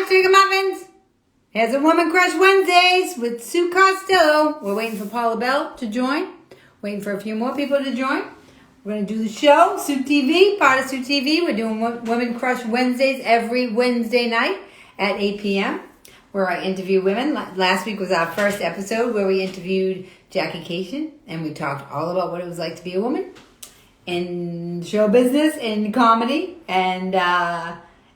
Trigger Muffins. Here's a Woman Crush Wednesdays with Sue Costello. We're waiting for Paula Bell to join. Waiting for a few more people to join. We're going to do the show, Sue TV, part of Sue TV. We're doing Women Crush Wednesdays every Wednesday night at 8 p.m. where I interview women. Last week was our first episode where we interviewed Jackie Cation, and we talked all about what it was like to be a woman in show business, in comedy, and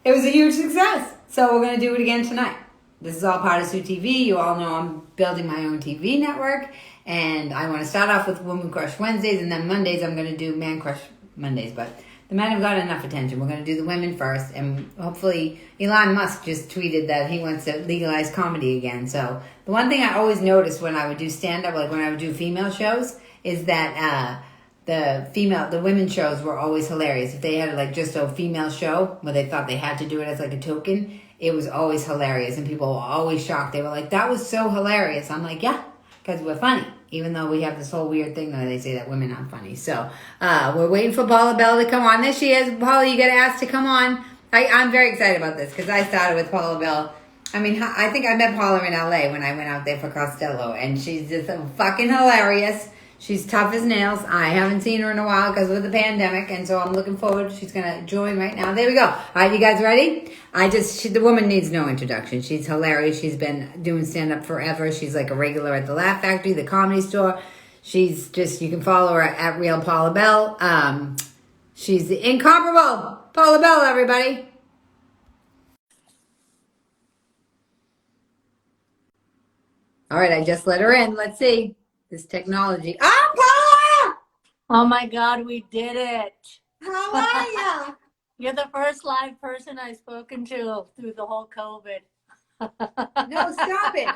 it was a huge success. So we're going to do it again tonight. This is all part of Sue TV. You all know I'm building my own TV network, and I want to start off with Woman Crush Wednesdays, and then Mondays I'm going to do Man Crush Mondays, but the men have got enough attention. We're going to do the women first, and hopefully Elon Musk just tweeted that he wants to legalize comedy again. So the one thing I always noticed when I would do stand-up, like when I would do female shows, is that the women shows were always hilarious. If they had like just a female show where they thought they had to do it as like a token, it was always hilarious, and people were always shocked. They were like, "That was so hilarious." I'm like, "Yeah, because we're funny." Even though we have this whole weird thing that they say that women aren't funny. So we're waiting for Paula Bell to come on. There she is. Paula, you got asked to come on. I'm very excited about this because I started with Paula Bell. I mean, I think I met Paula in L.A. when I went out there for Costello, and she's just fucking hilarious. She's tough as nails. I haven't seen her in a while because of the pandemic, and so I'm looking forward. She's going to join right now. There we go. All right, you guys ready? The woman needs no introduction. She's hilarious. She's been doing stand-up forever. She's like a regular at the Laugh Factory, the Comedy Store. She's just, you can follow her at Real Paula Bell. She's the incomparable Paula Bell, everybody. All right, I just let her in. Let's see. This technology. Oh, Paula! Oh my God, we did it. How are you? You're the first live person I've spoken to through the whole COVID. No, stop it.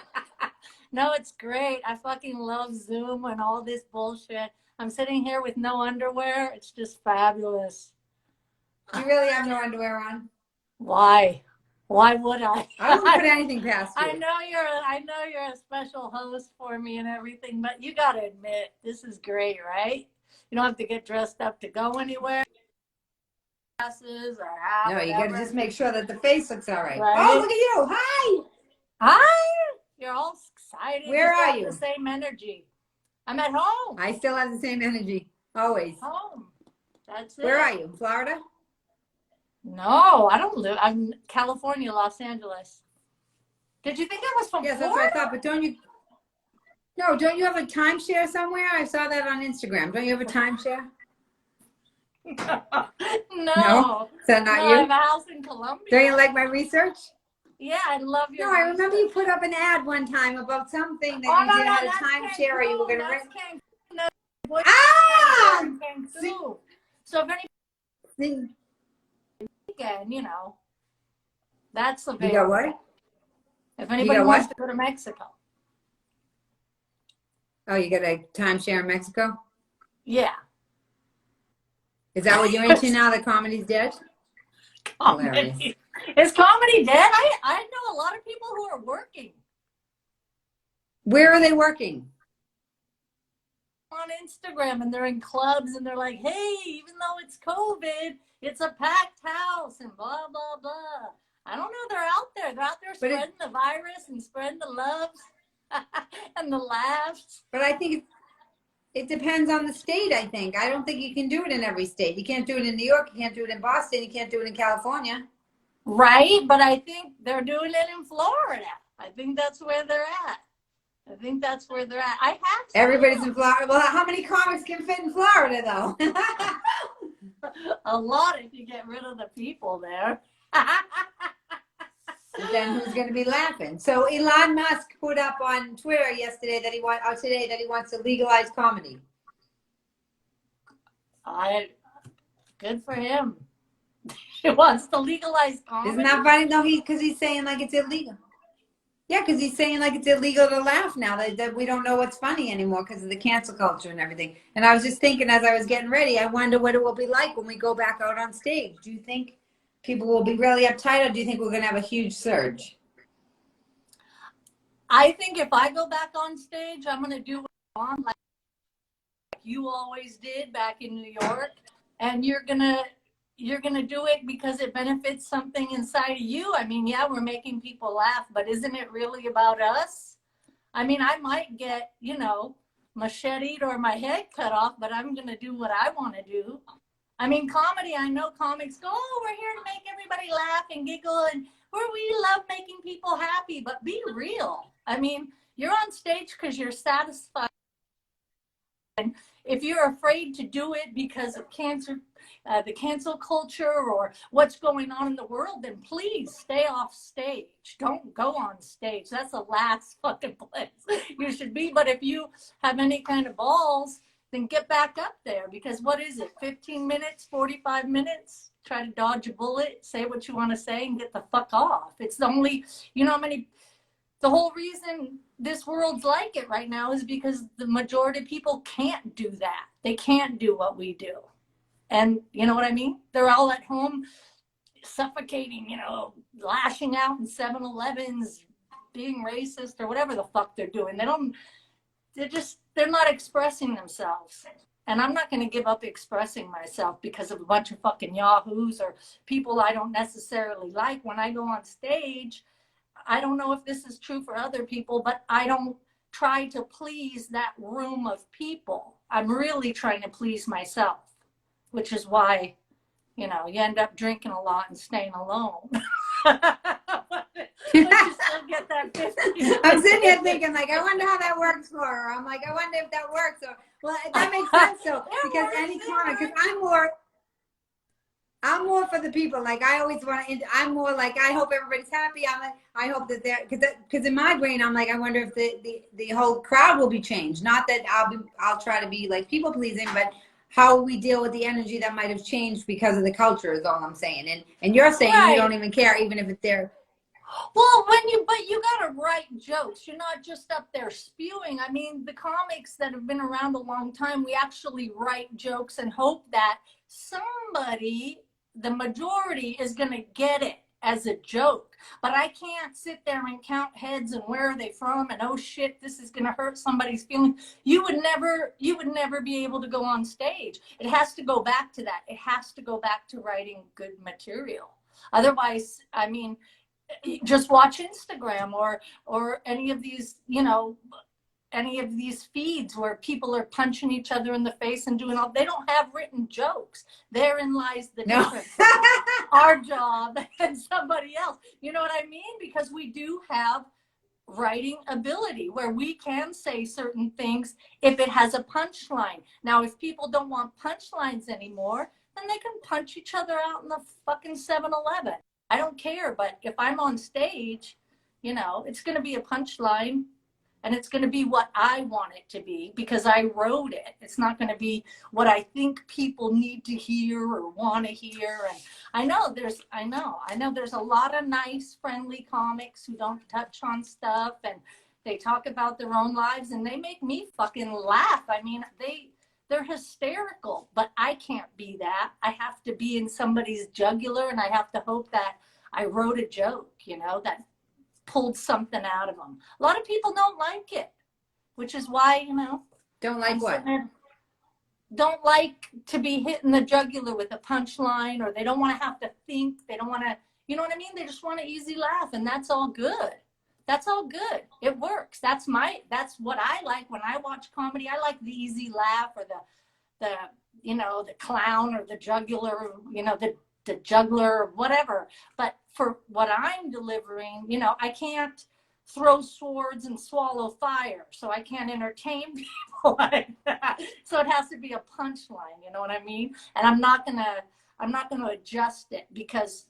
No, it's great. I fucking love Zoom and all this bullshit. I'm sitting here with no underwear. It's just fabulous. You really have no underwear on? Why? Why would I? I wouldn't put anything past you. I know you're a special host for me and everything, but you got to admit, this is great, right? You don't have to get dressed up to go anywhere. Glasses or hat, no, you got to just make sure that the face looks all right. Right? Oh, look at you. Hi. Hi. You're all excited. Where are you? The same energy. I'm at home. I still have the same energy. Always. Home. That's it. Where are you? Florida? No, I don't live. I'm California, Los Angeles. Did you think I was from Yes, Florida? that's what I thought. But don't you have a timeshare somewhere? I saw that on Instagram. Don't you have a timeshare? No. Is that not no, you? I have a house in Colombia. Don't you like my research? Yeah, I love your No, I remember you put up an ad one time about something that you had a timeshare or you were going to rent. Ah! So if any weekend, that's available. You got what? If anybody wants to go to Mexico. Oh, you got a timeshare in Mexico? Yeah. Is that what you're into now that comedy's dead? Comedy. Is comedy dead? I know a lot of people who are working. Where are they working? On Instagram, and they're in clubs, and they're like, hey, even though it's COVID, it's a packed house, and blah, blah, blah. I don't know. They're out there. They're out there spreading the virus and spreading the loves and the laughs. But I think it depends on the state, I think. I don't think you can do it in every state. You can't do it in New York. You can't do it in Boston. You can't do it in California. Right, but I think they're doing it in Florida. I think that's where they're at. I have to. Everybody's in Florida. Well, how many comics can fit in Florida, though? A lot if you get rid of the people there. Then who's going to be laughing? So Elon Musk put up on Twitter today that he wants to legalize comedy. Good for him. He wants to legalize comedy. Isn't that funny? No, because he's saying like it's illegal. Yeah, because he's saying like it's illegal to laugh now that we don't know what's funny anymore because of the cancel culture and everything. And I was just thinking as I was getting ready, I wonder what it will be like when we go back out on stage. Do you think people will be really uptight, or do you think we're going to have a huge surge? I think if I go back on stage, I'm going to do what I want, like you always did back in New York, and you're going to you're going to do it because it benefits something inside of you. I mean, yeah, we're making people laugh, but isn't it really about us? I mean, I might get, macheted or my head cut off, but I'm going to do what I want to do. I mean, comedy, I know comics go, oh, we're here to make everybody laugh and giggle, and we love making people happy, but be real. I mean, you're on stage because you're satisfied. And if you're afraid to do it because of cancer, the cancel culture or what's going on in the world, then please stay off stage. Don't go on stage. That's the last fucking place you should be. But if you have any kind of balls, then get back up there, because what is it, 15 minutes, 45 minutes? Try to dodge a bullet, say what you want to say, and get the fuck off. It's the only, the whole reason this world's like it right now is because the majority of people can't do that. They can't do what we do. And you know what I mean? They're all at home suffocating, lashing out in 7-Elevens, being racist or whatever the fuck they're doing. They're not expressing themselves. And I'm not going to give up expressing myself because of a bunch of fucking yahoos or people I don't necessarily like. When I go on stage, I don't know if this is true for other people, but I don't try to please that room of people. I'm really trying to please myself, which is why, you end up drinking a lot and staying alone. But you still get that 50. I'm sitting here thinking, like, I wonder how that works for her. I'm like, I wonder if that works. So, well, that makes sense, though, because any comic, because I'm more for the people. Like, I always want to, I'm more like, I hope everybody's happy. I hope that they're, because in my brain, I'm like, I wonder if the whole crowd will be changed. Not that I'll try to be like people pleasing, but how we deal with the energy that might have changed because of the culture is all I'm saying. And you're saying you don't even care, even if it's there. Well, but you gotta write jokes. You're not just up there spewing. I mean, the comics that have been around a long time, we actually write jokes and hope that somebody, the majority, is gonna get it as a joke. But I can't sit there and count heads and where are they from and oh shit, this is gonna hurt somebody's feelings. You would never be able to go on stage. It has to go back to that. It has to go back to writing good material. Otherwise, I mean, just watch Instagram or any of these, any of these feeds where people are punching each other in the face and doing all. They don't have written jokes. Therein lies the difference. Our job and somebody else. You know what I mean? Because we do have writing ability where we can say certain things if it has a punchline. Now, if people don't want punchlines anymore, then they can punch each other out in the fucking 7-Eleven. I don't care, but if I'm on stage, it's going to be a punchline and it's going to be what I want it to be because I wrote it. It's not going to be what I think people need to hear or want to hear. And I know there's a lot of nice, friendly comics who don't touch on stuff and they talk about their own lives and they make me fucking laugh. I mean, they're hysterical, but I can't be that. I have to be in somebody's jugular and I have to hope that I wrote a joke, that pulled something out of them. A lot of people don't like it, which is why, Don't like what? Don't like to be hit in the jugular with a punchline, or they don't want to have to think. They don't want to, you know what I mean? They just want an easy laugh, and that's all good. That's all good. It works. That's what I like when I watch comedy. I like the easy laugh or the clown or the jugular, the juggler or whatever. But for what I'm delivering, I can't throw swords and swallow fire. So I can't entertain people like that. So it has to be a punchline, you know what I mean? And I'm not gonna adjust it because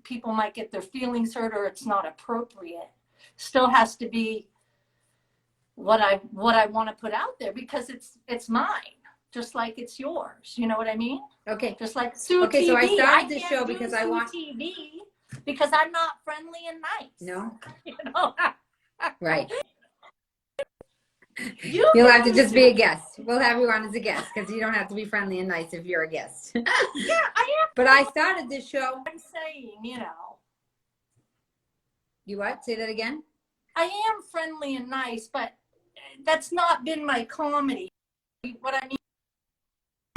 people might get their feelings hurt or it's not appropriate. Still has to be what I want to put out there because it's mine, just like it's yours. You know what I mean? Okay. Just like Sue okay, TV. So I started this show because I want TV because I'm not friendly and nice. No. You know? Right. You'll have to just be a guest. We'll have you on as a guest because you don't have to be friendly and nice if you're a guest. Yeah, I am. But I started this show. I'm saying, You what? Say that again? I am friendly and nice, but that's not been my comedy. What I mean,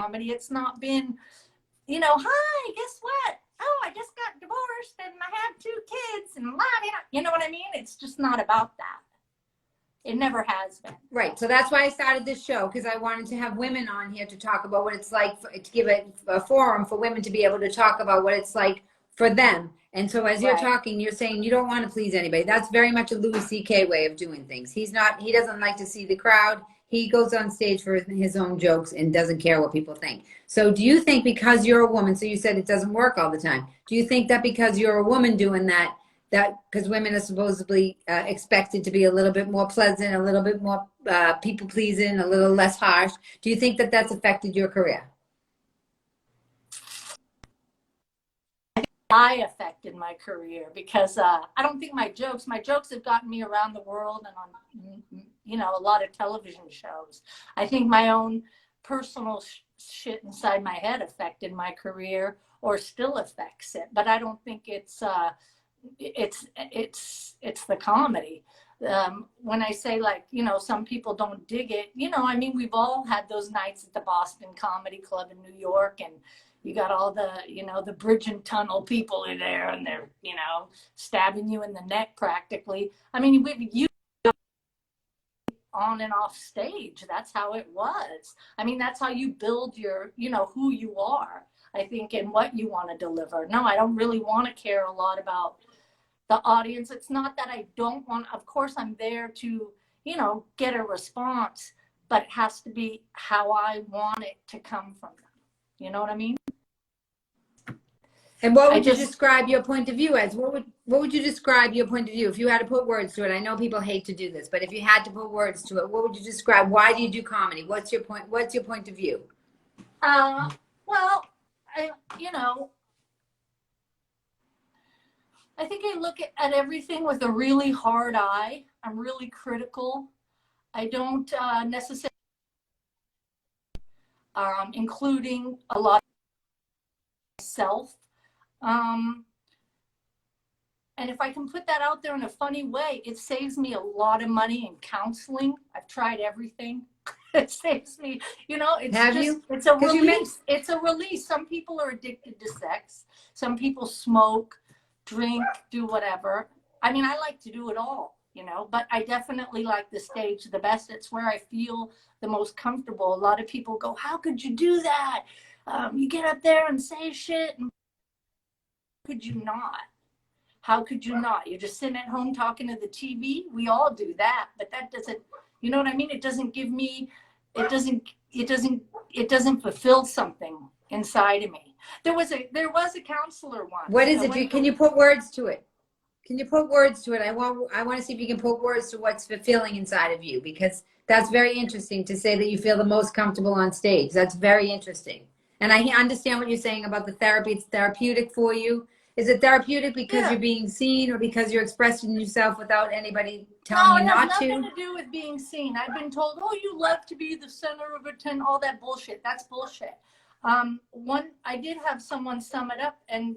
comedy, it's not been you know, hi, guess what? Oh, I just got divorced and I have 2 kids and blah, blah. You know what I mean? It's just not about that. It never has been. Right. So that's why I started this show, because I wanted to have women on here to talk about what it's like, to give a forum for women to be able to talk about what it's like for them. And so as you're Right. talking, you're saying you don't want to please anybody. That's very much a Louis C.K. way of doing things. He doesn't like to see the crowd. He goes on stage for his own jokes and doesn't care what people think. So do you think, because you're a woman, so you said it doesn't work all the time, do you think that because you're a woman doing that, because women are supposedly expected to be a little bit more pleasant, a little bit more people pleasing, a little less harsh, do you think that that's affected your career? I affected my career because I don't think my jokes have gotten me around the world and on, you know, a lot of television shows. I think my own personal shit inside my head affected my career, or still affects it. But I don't think it's the comedy. When I say, like, you know, some people don't dig it, you know, I mean, we've all had those nights at the Boston Comedy Club in New York, and you got all the, you know, the bridge and tunnel people in there, and they're, you know, stabbing you in the neck practically. I mean, you on and off stage. That's how it was. I mean, that's how you build your, you know, who you are, I think, and what you want to deliver. No, I don't really want to care a lot about the audience. It's not that I don't want, of course I'm there to, you know, get a response, but it has to be how I want it to come from them. You know what I mean? And what would you describe your point of view as? What would you describe your point of view if you had to put words to it? I know people hate to do this, but if you had to put words to it, what would you describe? Why do you do comedy? What's your point? What's your point of view? Well, you know, I think I look at everything with a really hard eye. I'm really critical. I don't necessarily, including a lot of myself. And if I can put that out there in a funny way, it saves me a lot of money in counseling. I've tried everything. It saves me, you know, it's it's a release. It's a release. Some people are addicted to sex. Some people smoke, drink, do whatever. I mean, I like to do it all, you know, but I definitely like the stage the best. It's where I feel the most comfortable. A lot of people go, how could you do that? You get up there and say shit, and could you not? How could you not? You're just sitting at home talking to the TV. We all do that, but that doesn't, you know what I mean? It doesn't give me, it doesn't fulfill something inside of me. There was a counselor once. What is it? Can you put words to it? Can you put words to it? I want to see if you can put words to what's fulfilling inside of you, because that's very interesting to say that you feel the most comfortable on stage. That's very interesting. And I understand what you're saying about the therapy. It's therapeutic for you. Is it therapeutic because you're being seen, or because you're expressing yourself without anybody telling you not to? No, it has nothing to do with being seen. I've been told, oh, you love to be the center of attention, all that bullshit. That's bullshit. I did have someone sum it up, and,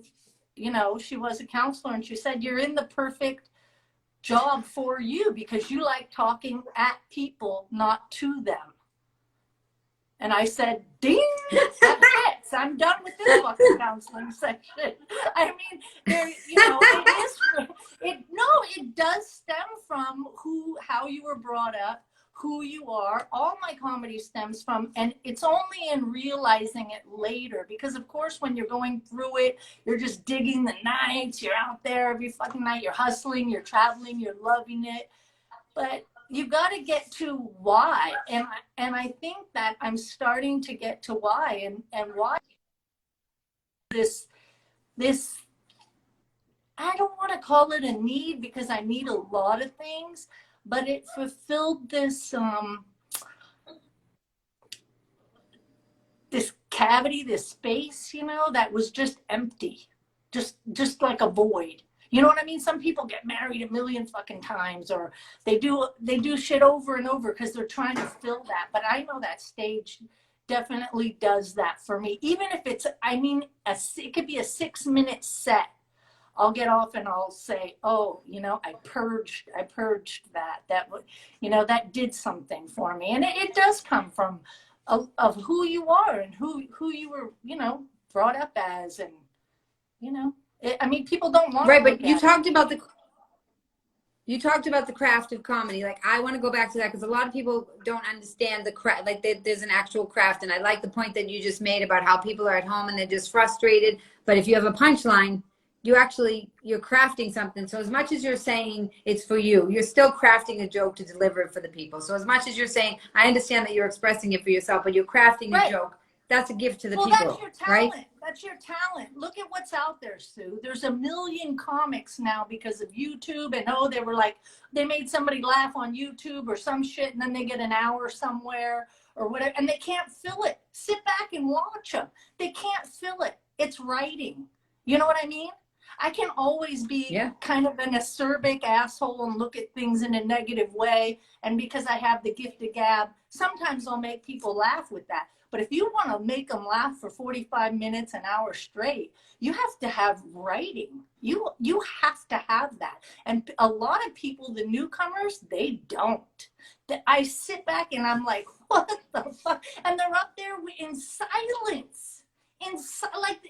you know, she was a counselor, and she said, you're in the perfect job for you because you like talking at people, not to them. And I said, ding, that fits. I'm done with this fucking counseling section. I mean, you know, it does stem from how you were brought up, who you are. All my comedy stems from, and it's only in realizing it later, because of course when you're going through it, you're just digging the nights, you're out there every fucking night, you're hustling, you're traveling, you're loving it. But you got to get to why, and I think that I'm starting to get to why, and why this I don't want to call it a need, because I need a lot of things, but it fulfilled this this cavity, this space, you know, that was just empty, just like a void. You know what I mean? Some people get married a million fucking times, or they do shit over and over because they're trying to fill that. But I know that stage definitely does that for me. Even if it's, I mean, it could be a 6-minute set. I'll get off and I'll say, oh, you know, I purged that. That, you know, that did something for me. And it does come from of who you are and who you were, you know, brought up as, and I mean, people don't want right. to But look at it. you talked about the craft of comedy. Like, I want to go back to that because a lot of people don't understand the craft. Like, there's an actual craft. And I like the point that you just made about how people are at home and they're just frustrated. But if you have a punchline, you're crafting something. So as much as you're saying it's for you, you're still crafting a joke to deliver it for the people. So as much as you're saying, I understand that you're expressing it for yourself, but you're crafting a joke. That's a gift to the people, that's your talent. right? That's your talent. Look at what's out there, Sue. There's a million comics now because of YouTube. And they were like, they made somebody laugh on YouTube or some shit, and then they get an hour somewhere or whatever, and they can't fill it. Sit back and watch them. They can't fill it. It's writing. You know what I mean? I can always be kind of an acerbic asshole and look at things in a negative way. And because I have the gift of gab, sometimes I'll make people laugh with that. But if you want to make them laugh for 45 minutes, an hour straight, you have to have writing. You have to have that. And a lot of people, the newcomers, they don't. I sit back and I'm like, what the fuck? And they're up there in silence.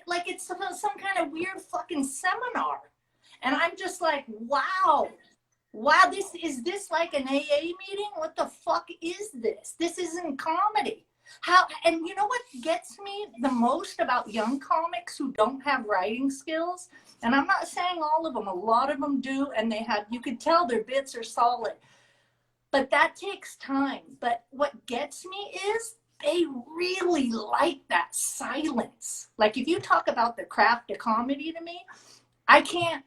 Like it's some kind of weird fucking seminar. And I'm just like, wow, is this like an AA meeting? What the fuck is this? This isn't comedy. And you know what gets me the most about young comics who don't have writing skills? And I'm not saying all of them, a lot of them do, and you could tell their bits are solid. But that takes time. But what gets me is they really like that silence. Like, if you talk about the craft of comedy to me, I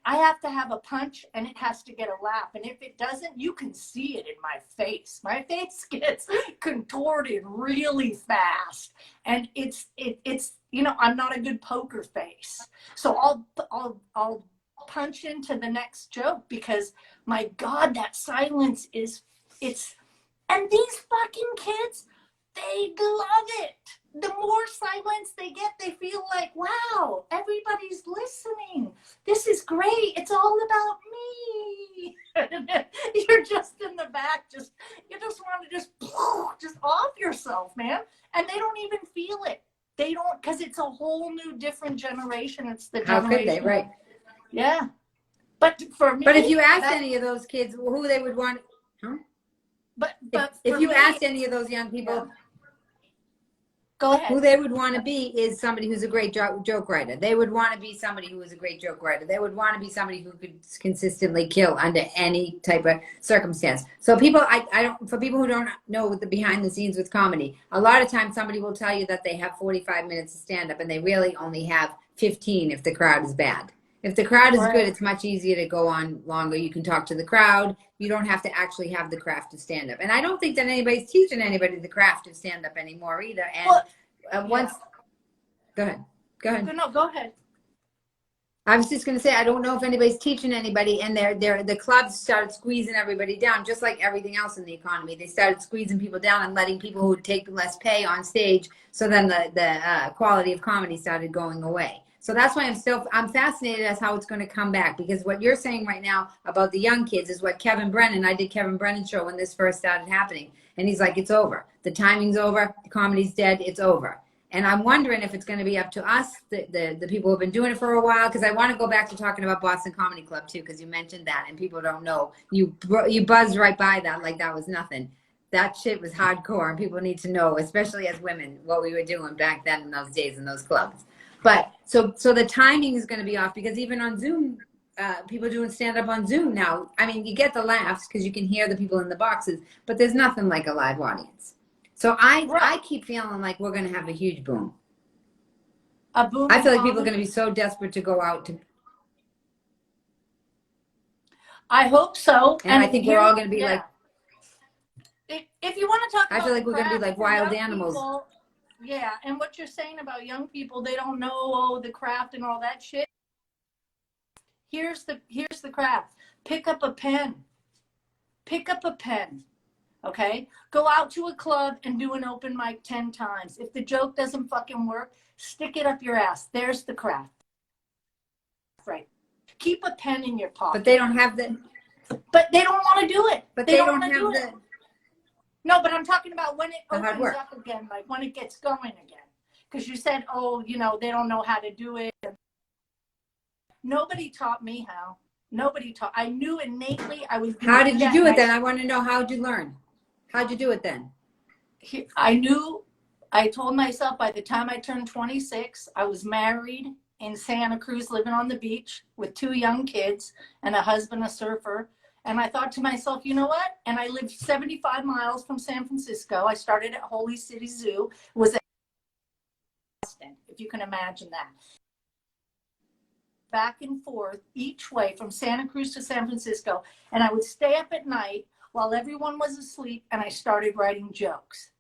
have to have a punch and it has to get a laugh. And if it doesn't, you can see it in my face. My face gets contorted really fast. And it's I'm not a good poker face. So I'll punch into the next joke because, my God, that silence and these fucking kids, they love it. The more silence they get, they feel like, wow, everybody's listening. This is great. It's all about me. You're just in the back, you just want to just off yourself, man. And they don't even feel it. They don't, because it's a whole new, different generation. It's the generation. How could they, right? Yeah. But for me. But if you asked any of those kids who they would want, But if you asked any of those young people, go ahead, who they would want to be is somebody who's a great joke writer. They would want to be somebody who is a great joke writer. They would want to be somebody who could consistently kill under any type of circumstance. So for people who don't know the behind the scenes with comedy, a lot of times somebody will tell you that they have 45 minutes of stand up and they really only have 15 if the crowd is bad. If the crowd is good, it's much easier to go on longer. You can talk to the crowd. You don't have to actually have the craft of stand-up. And I don't think that anybody's teaching anybody the craft of stand-up anymore either. And go ahead. No, go ahead. I was just going to say, I don't know if anybody's teaching anybody, and the clubs started squeezing everybody down, just like everything else in the economy. They started squeezing people down and letting people who take less pay on stage. So then the quality of comedy started going away. So that's why I'm fascinated as how it's going to come back, because what you're saying right now about the young kids is what I did Kevin Brennan's show when this first started happening. And he's like, it's over. The timing's over. The comedy's dead. It's over. And I'm wondering if it's going to be up to us, the people who have been doing it for a while, because I want to go back to talking about Boston Comedy Club too, because you mentioned that and people don't know. You buzzed right by that like that was nothing. That shit was hardcore, and people need to know, especially as women, what we were doing back then in those days in those clubs. But so the timing is going to be off, because even on Zoom, people doing stand-up on Zoom now, I mean, you get the laughs because you can hear the people in the boxes, but there's nothing like a live audience. So I keep feeling like we're going to have a huge boom. A boom. I feel like people are going to be so desperate to go out to. I hope so. And I think we're all going to be like. If you want to talk about, I feel like we're going to be like wild animals. People, yeah, and what you're saying about young people, they don't know the craft and all that shit. Here's the craft. Pick up a pen. Okay? Go out to a club and do an open mic 10 times. If the joke doesn't fucking work, stick it up your ass. There's the craft. Right. Keep a pen in your pocket. But they don't have the. But they don't want to do it. But they don't have No, but I'm talking about when it opens up again, like when it gets going again. because you said, oh, you know, they don't know how to do it. Nobody taught me how. Nobody taught. I knew innately I was going to How do did you that. do it then? I want to know, how'd you learn? How'd you do it then? I knew, I told myself by the time I turned 26, I was married in Santa Cruz, living on the beach with 2 young kids and a husband, a surfer. And I thought to myself, you know what? And I lived 75 miles from San Francisco. I started at Holy City Zoo, was at Boston, if you can imagine that. Back and forth each way from Santa Cruz to San Francisco. And I would stay up at night while everyone was asleep, and I started writing jokes.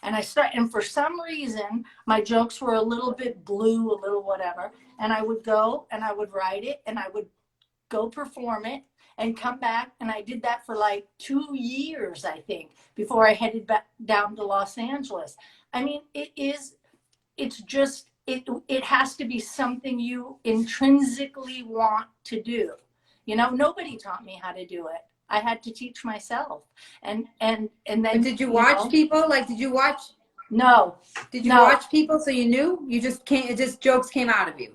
And for some reason, my jokes were a little bit blue, a little whatever. And I would go and I would write it and I would go perform it and come back. And I did that for like 2 years, I think, before I headed back down to Los Angeles. I mean, it's just, it has to be something you intrinsically want to do. You know, nobody taught me how to do it. I had to teach myself. And then, But did you watch people? Like, did you watch? No. Did you watch people so you knew? You just can't, it just jokes came out of you.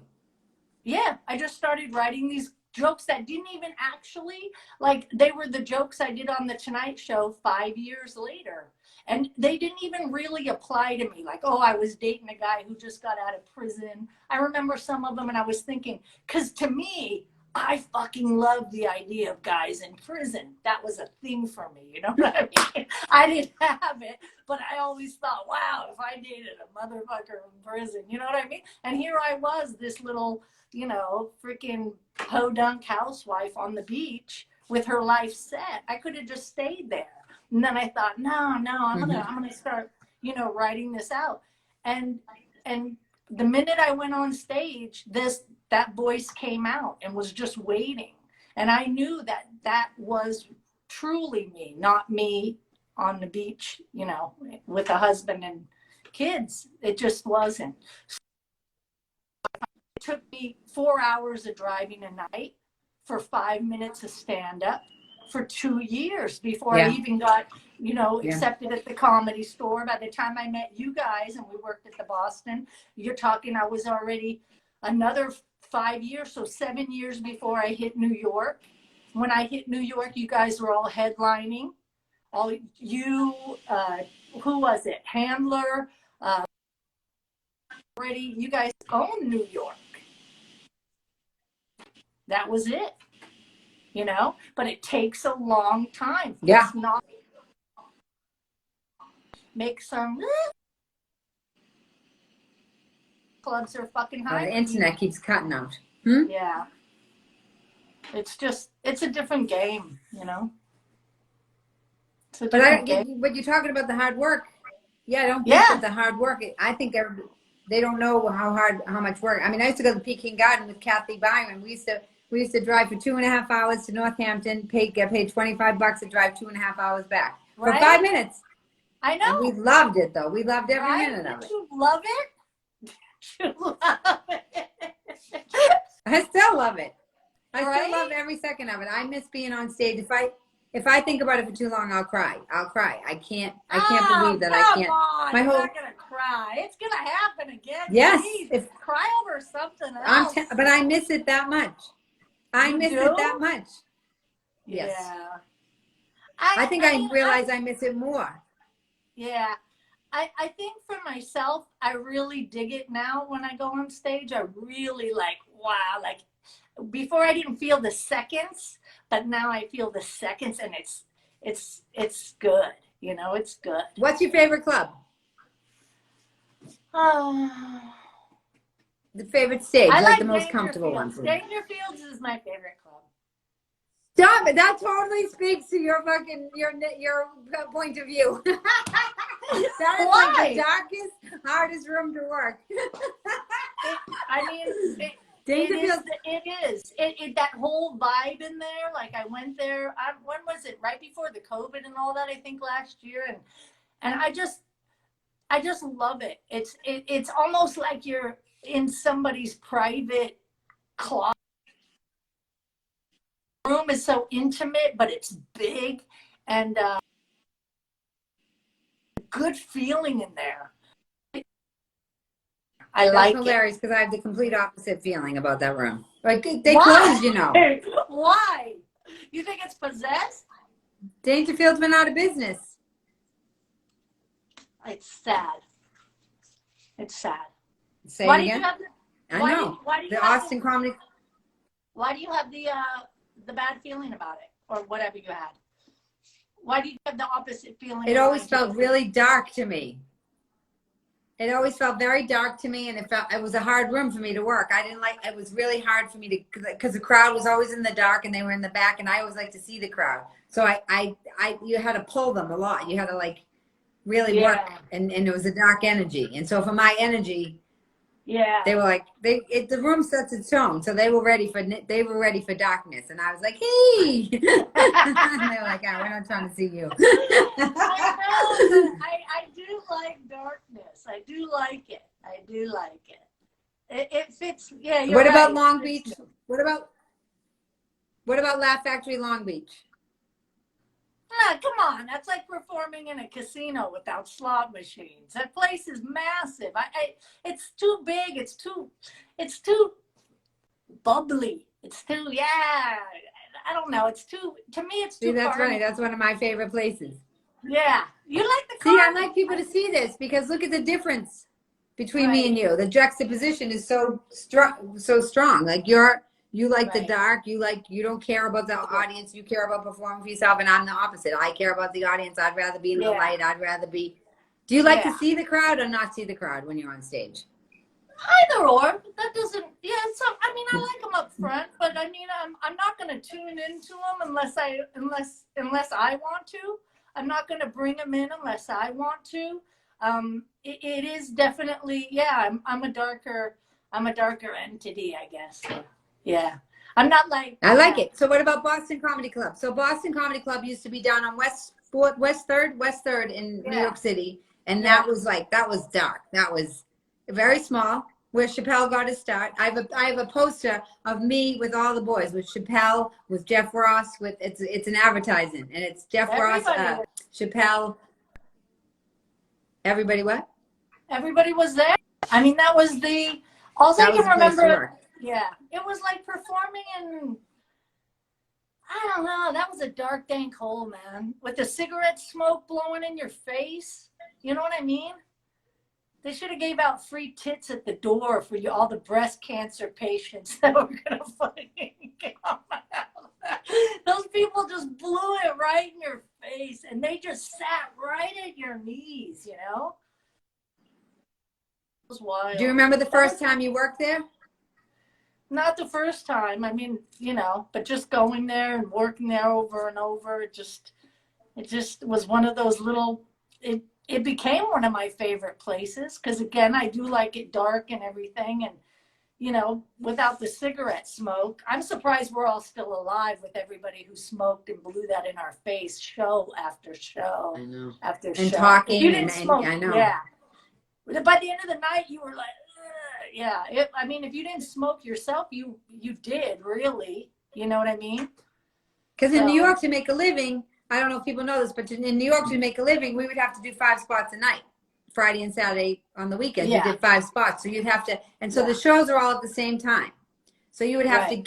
Yeah, I just started writing these jokes that didn't even actually, like, they were the jokes I did on the Tonight Show 5 years later. And they didn't even really apply to me. Like, oh, I was dating a guy who just got out of prison. I remember some of them, and I was thinking, because to me, I fucking love the idea of guys in prison. That was a thing for me, you know what I mean? I didn't have it, but I always thought, wow, if I dated a motherfucker in prison, you know what I mean? And here I was, this little, you know, freaking podunk housewife on the beach with her life set. I could have just stayed there. And then I thought, no, I'm gonna start, you know, writing this out. And the minute I went on stage, that voice came out and was just waiting. And I knew that was truly me, not me on the beach, you know, with a husband and kids. It just wasn't. It took me 4 hours of driving a night for 5 minutes of stand-up for 2 years before I even got, you know, accepted at the Comedy Store. By the time I met you guys and we worked at the Boston, you're talking, I was already another 5 years, so 7 years before I hit New York. When I hit New York, you guys were all headlining. All you, who was it? Handler, already, you guys own New York. That was it, you know, but it takes a long time. Yeah. It's not make some clubs are fucking high. The internet keeps cutting out. Yeah. It's just, it's a different game, you know. It's a different game. But you're talking about the hard work. Yeah, I don't think that the hard work, I think they don't know how much work. I mean, I used to go to Peking Garden with Kathy Byron. We used to drive for 2.5 hours to Northampton, get paid $25 to drive 2.5 hours back for 5 minutes. I know. And we loved it, though. We loved every minute of it. Did you love it? Did you love it? I still love it. I still love every second of it. I miss being on stage. If I think about it for too long, I'll cry. I can't believe that I can't. On. You're not gonna cry. It's gonna happen again. Yes. Please. Cry over something else. But I miss it that much. I miss it that much. Yes. Yeah. I think I realize I miss it more. Yeah. I think for myself, I really dig it now when I go on stage. I really like, wow, like before I didn't feel the seconds, but now I feel the seconds, and it's good. You know, it's good. What's your favorite club? The favorite stage, like the most comfortable one. Dangerfields is my favorite club. Stop it! That totally speaks to your point of view. That is like the darkest, hardest room to work. It is. That whole vibe in there. Like I went there. When was it? Right before the COVID and all that. I think last year, and I just love it. It's almost like you're in somebody's private closet. The room is so intimate, but it's big, and good feeling in there. I That's like it. hilarious because I have the complete opposite feeling about that room. Like they Why? closed, you know. Why? You think it's possessed? Dangerfield's been out of business. It's sad. It's sad. Say Why it did again. you have I know. why do you The have Austin Comedy. why do you have the bad feeling about it, or whatever you had? Why do you have the opposite feeling? It always felt really dark to me. It always felt very dark to me, and it was a hard room for me to work. I didn't like. It was really hard for me to, because the crowd was always in the dark and they were in the back, and I always like to see the crowd. So you had to pull them a lot. You had to like really work, and it was a dark energy. And so for my energy, they were like the room sets its tone, so they were ready for darkness, and I was like, hey, and they were like, oh, we're not trying to see you. I know, but I do like darkness. I do like it. I do like it. It fits. Yeah. You're What about right. Long Beach? What about Laugh Factory Long Beach? Ah, come on. That's like performing in a casino without slot machines. That place is massive. It's too big. It's too bubbly. It's too, I don't know. It's too, to me, it's too. See, that's carny. funny. That's one of my favorite places. Yeah. You like the See, I carny. like people to see this because look at the difference between me and you. The juxtaposition is so strong. Like you like the dark. You don't care about the audience. You care about performing for yourself, and I'm the opposite. I care about the audience. I'd rather be in the light. I'd rather be. Do you like to see the crowd or not see the crowd when you're on stage? Either or. That doesn't. Yeah. So I mean, I like them up front, but I mean, I'm not going to tune into them unless I want to. I'm not going to bring them in unless I want to. It is definitely, I'm a darker entity, I guess. So, yeah. I'm not like. I like it. So what about Boston Comedy Club? So Boston Comedy Club used to be down on West 3rd in New York City. And that was dark. That was very small, where Chappelle got his start. I have a poster of me with all the boys, with Chappelle, with Jeff Ross, it's an advertising, and it's Jeff Ross, Chappelle. Everybody what? Everybody was there. I mean, that was all I can remember. Yeah, it was like performing in, I don't know, that was a dark dank hole, man, with the cigarette smoke blowing in your face. You know what I mean? They should have gave out free tits at the door for all the breast cancer patients that were gonna fucking come out. Those people just blew it right in your face, and they just sat right at your knees. You know? It was wild. Do you remember the first time you worked there? Not the first time. I mean, but just going there and working there over and over. It just was one of those little. It became one of my favorite places because, again, I do like it dark and everything, and without the cigarette smoke. I'm surprised we're all still alive with everybody who smoked and blew that in our face, show after show. I know. After show. And talking, if you didn't smoke, I know. Yeah. By the end of the night, you were like, yeah. I mean, if you didn't smoke yourself, you did, really. You know what I mean? Because in New York, to make a living, I don't know if people know this, but in New York, to make a living, we would have to do 5 spots a night, Friday and Saturday on the weekends. You did 5 spots. So you'd have to, and so the shows are all at the same time. So you would have to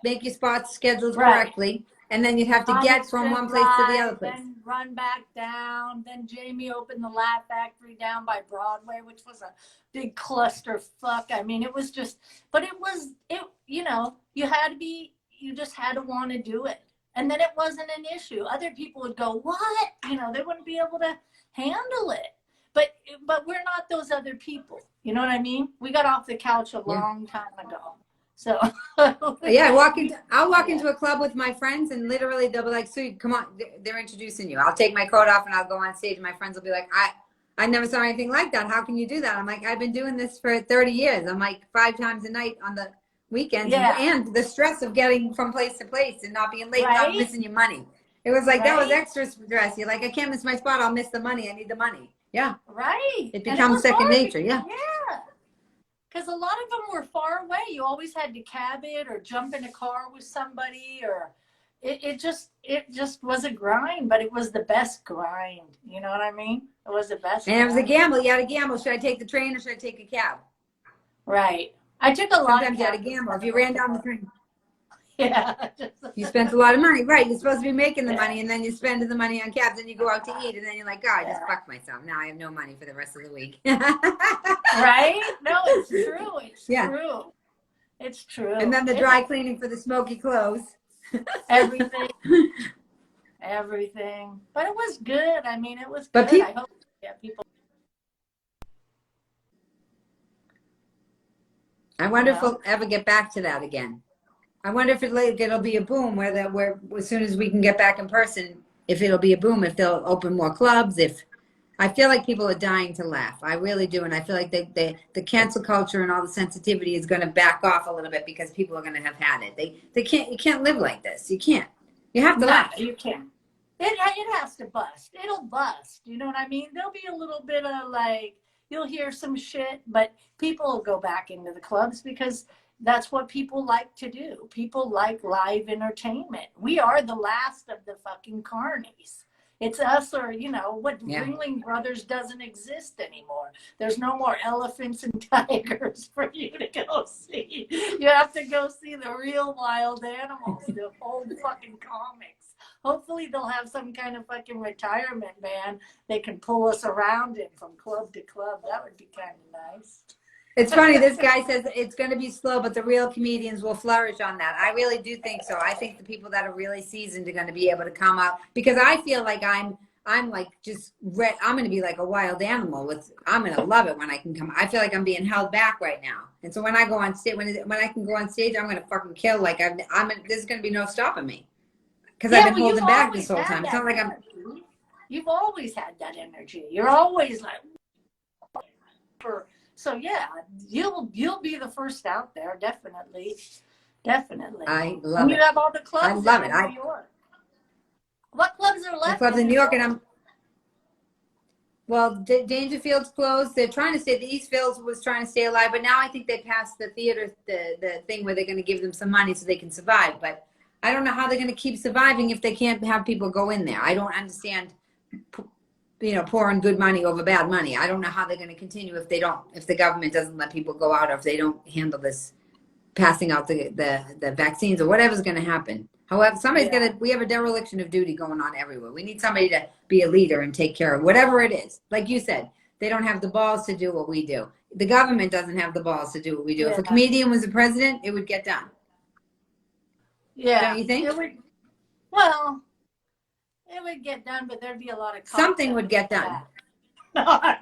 make your spots scheduled correctly, and then you'd have to get from one place to the other place. Then run back down. Then Jamie opened the Laugh Factory down by Broadway, which was a big clusterfuck. I mean, it was just, but you just had to want to do it. And then it wasn't an issue. Other people would go, what? They wouldn't be able to handle it. But we're not those other people. You know what I mean? We got off the couch a long time ago. So yeah, I'll walk into a club with my friends, and literally they'll be like, "Sue, come on!" They're introducing you. I'll take my coat off and I'll go on stage, and my friends will be like, "I never saw anything like that. How can you do that?" I'm like, "I've been doing this for 30 years. I'm like 5 times a night on the weekends, and the stress of getting from place to place and not being late, not missing your money. It was like that was extra stress. You're like, I can't miss my spot. I'll miss the money. I need the money. Yeah, right. It becomes second nature. Yeah. Because a lot of them were far away. You always had to cab it or jump in a car with somebody, or it just was a grind, but it was the best grind. You know what I mean? It was the best. And it was a gamble. You had to gamble. Should I take the train or should I take a cab? Right. I took a lot of Sometimes you had to cabs. gamble. If you ran down the train, Yeah. you spent a lot of money. Right. You're supposed to be making the Yeah. money, and then you spend the money on cabs, and you go out to eat, and then you're like, God, I just Yeah. fucked myself. Now I have no money for the rest of the week. Right? No, it's true. It's Yeah. true. It's true. And then the dry cleaning for the smoky clothes. Everything. Everything. But it was good. I mean, it was But good. I hope people. I wonder if we'll ever get back to that again. I wonder if it'll be a boom where as soon as we can get back in person, if it'll be a boom, if they'll open more clubs, if I feel like people are dying to laugh. I really do. And I feel like the cancel culture and all the sensitivity is going to back off a little bit because people are going to have had it. You can't live like this. You can't. You have to laugh. You can't. It has to bust. It'll bust. You know what I mean? There'll be a little bit of like, you'll hear some shit, but people will go back into the clubs because that's what people like to do. People like live entertainment. We are the last of the fucking carnies. It's us or, what Ringling Brothers doesn't exist anymore. There's no more elephants and tigers for you to go see. You have to go see the real wild animals, the old fucking comics. Hopefully they'll have some kind of fucking retirement ban they can pull us around in from club to club. That would be kind of nice. It's funny. This guy says it's going to be slow, but the real comedians will flourish on that. I really do think so. I think the people that are really seasoned are going to be able to come out because I feel like I'm like I'm going to be like a wild animal I'm going to love it when I can come. I feel like I'm being held back right now. And so when I go on stage, when I can go on stage, I'm going to fucking kill. Like there's going to be no stopping me because I've been holding back this whole time. It's not like You've always had that energy. You're always like, so yeah, you'll be the first out there, definitely. I love it. You have all the clubs. I love it. In New York. What clubs are left? The clubs in New York, and Dangerfield's closed. They're trying to stay. The Eastfields was trying to stay alive, but now I think they passed the theater, the thing where they're going to give them some money so they can survive. But I don't know how they're going to keep surviving if they can't have people go in there. I don't understand. Pouring good money over bad money. I don't know how they're going to continue if the government doesn't let people go out or if they don't handle this passing out the vaccines or whatever's going to happen. However, we have a dereliction of duty going on everywhere. We need somebody to be a leader and take care of whatever it is. Like you said, they don't have the balls to do what we do. The government doesn't have the balls to do what we do. Yeah. If a comedian was the president, it would get done. Yeah. Don't you think? It would get done, but there'd be a lot of something would get done. No, I'm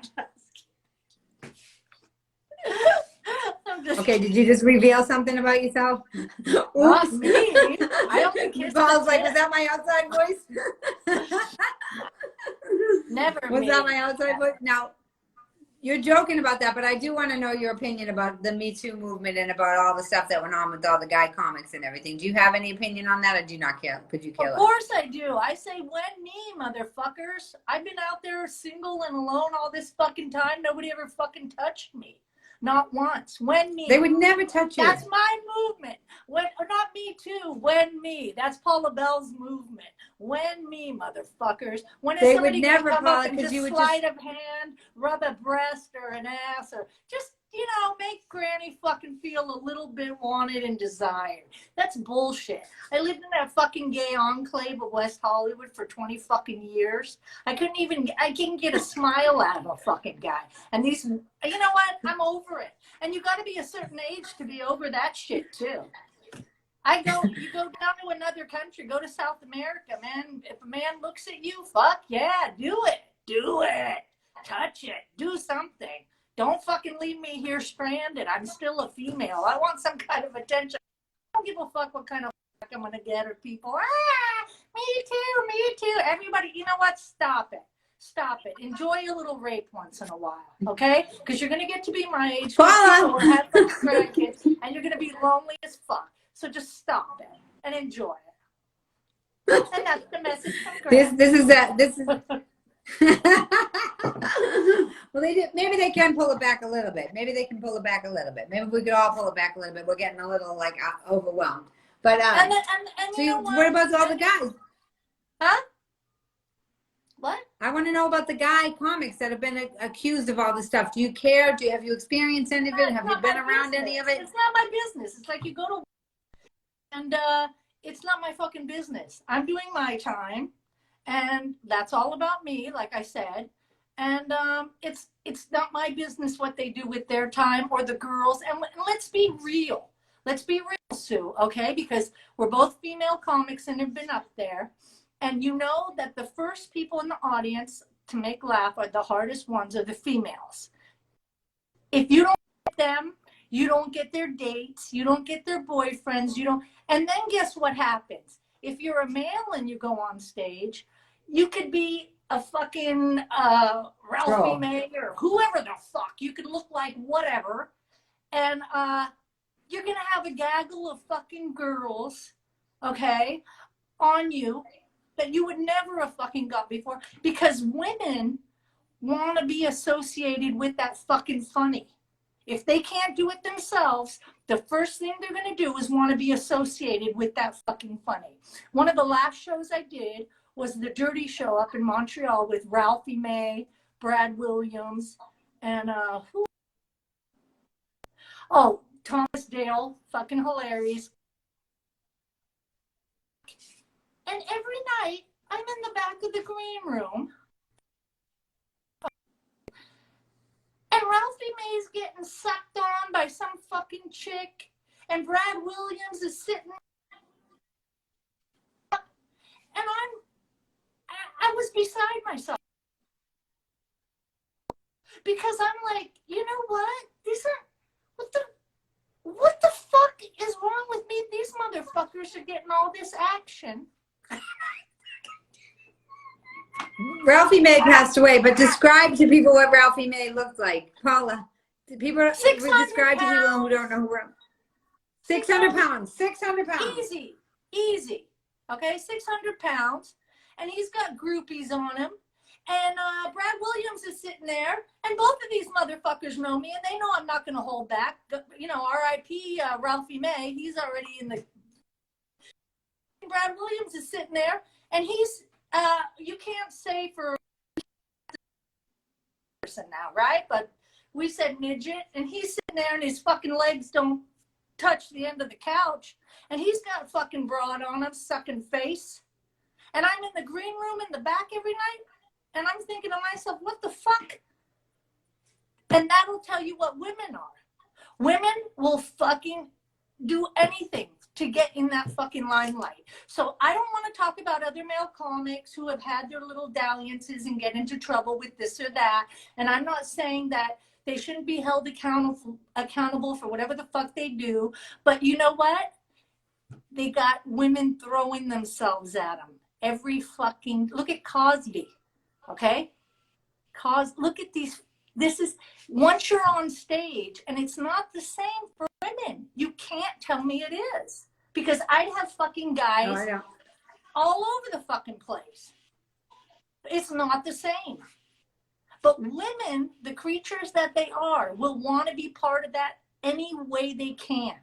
just okay, did you just reveal something about yourself? Not me. I only kissed Paul's like, was that my outside voice? Never. Was that my outside voice? Now, you're joking about that, but I do want to know your opinion about the Me Too movement and about all the stuff that went on with all the guy comics and everything. Do you have any opinion on that, or do you not care? Could you care? Of course I do. I say, when me, motherfuckers. I've been out there single and alone all this fucking time. Nobody ever fucking touched me. Not once. When me. They would never touch you. That's my movement. Not me too. When me. That's Paula Bell's movement. When me, motherfuckers. When is they somebody would never, come Paula, up and just sleight of hand, rub a breast or an ass, or just, make Granny fucking feel a little bit wanted and desired. That's bullshit. I lived in that fucking gay enclave of West Hollywood for 20 fucking years. I couldn't get a smile out of a fucking guy. And these, you know what? I'm over it. And you got to be a certain age to be over that shit too. You go down to another country, go to South America, man. If a man looks at you, fuck yeah, do it. Touch it. Do something. Don't fucking leave me here stranded. I'm still a female. I want some kind of attention. I don't give a fuck what kind of fuck I'm going to get, or people, me too. Everybody, you know what? Stop it. Enjoy a little rape once in a while, okay? Because you're going to get to be my age. Paula! Or have grandkids, and you're going to be lonely as fuck. So just stop it and enjoy it. And that's the message from Grandma. Well, maybe they can pull it back a little bit. Maybe we could all pull it back a little bit. We're getting a little overwhelmed. But and what about all the guys? Huh? What? I want to know about the guy comics that have been accused of all this stuff. Do you care? Have you experienced any of it? Have you been around any of it? It's not my business. It's like you go to and it's not my fucking business. I'm doing my time, and that's all about me, like I said. And it's not my business what they do with their time or the girls. And let's be real. Let's be real, Sue. Okay, because we're both female comics and have been up there, and you know that the first people in the audience to make laugh are the hardest ones are the females. If you don't get them, you don't get their dates, you don't get their boyfriends, you don't. And then guess what happens? If you're a male and you go on stage, you could be a fucking Ralphie May or whoever the fuck. You could look like whatever. And you're going to have a gaggle of fucking girls, okay, on you that you would never have fucking got before because women want to be associated with that fucking funny. If they can't do it themselves, the first thing they're going to do is want to be associated with that fucking funny. One of the last shows I did was the Dirty Show up in Montreal with Ralphie May, Brad Williams, and who? Oh, Thomas Dale, fucking hilarious. And every night, I'm in the back of the green room, and Ralphie May's getting sucked on by some fucking chick, and Brad Williams is sitting, and I was beside myself because I'm like, you know what? These are what the fuck is wrong with me? These motherfuckers are getting all this action. Ralphie May passed away, but describe to people what Ralphie May looked like. Paula, people describe to people who don't know who 600 pounds. 600 pounds. Easy. Okay, 600 pounds. And he's got groupies on him. And Brad Williams is sitting there. And both of these motherfuckers know me. And they know I'm not going to hold back. You know, R.I.P. Ralphie May. He's already in the... Brad Williams is sitting there. And he's... you can't say for person now, right? But we said midget, and he's sitting there, and his fucking legs don't touch the end of the couch, and he's got a fucking broad on him, sucking face, and I'm in the green room in the back every night, and I'm thinking to myself, what the fuck? And that'll tell you what women are. Women will fucking do anything to get in that fucking limelight. So I don't want to talk about other male comics who have had their little dalliances and get into trouble with this or that. And I'm not saying that they shouldn't be held accountable for whatever the fuck they do. But you know what? They got women throwing themselves at them. Every fucking, look at Cosby, okay? Look at these. This is, once you're on stage, and it's not the same for women. You can't tell me it is. Because I'd have fucking guys all over the fucking place. It's not the same. But women, the creatures that they are, will want to be part of that any way they can.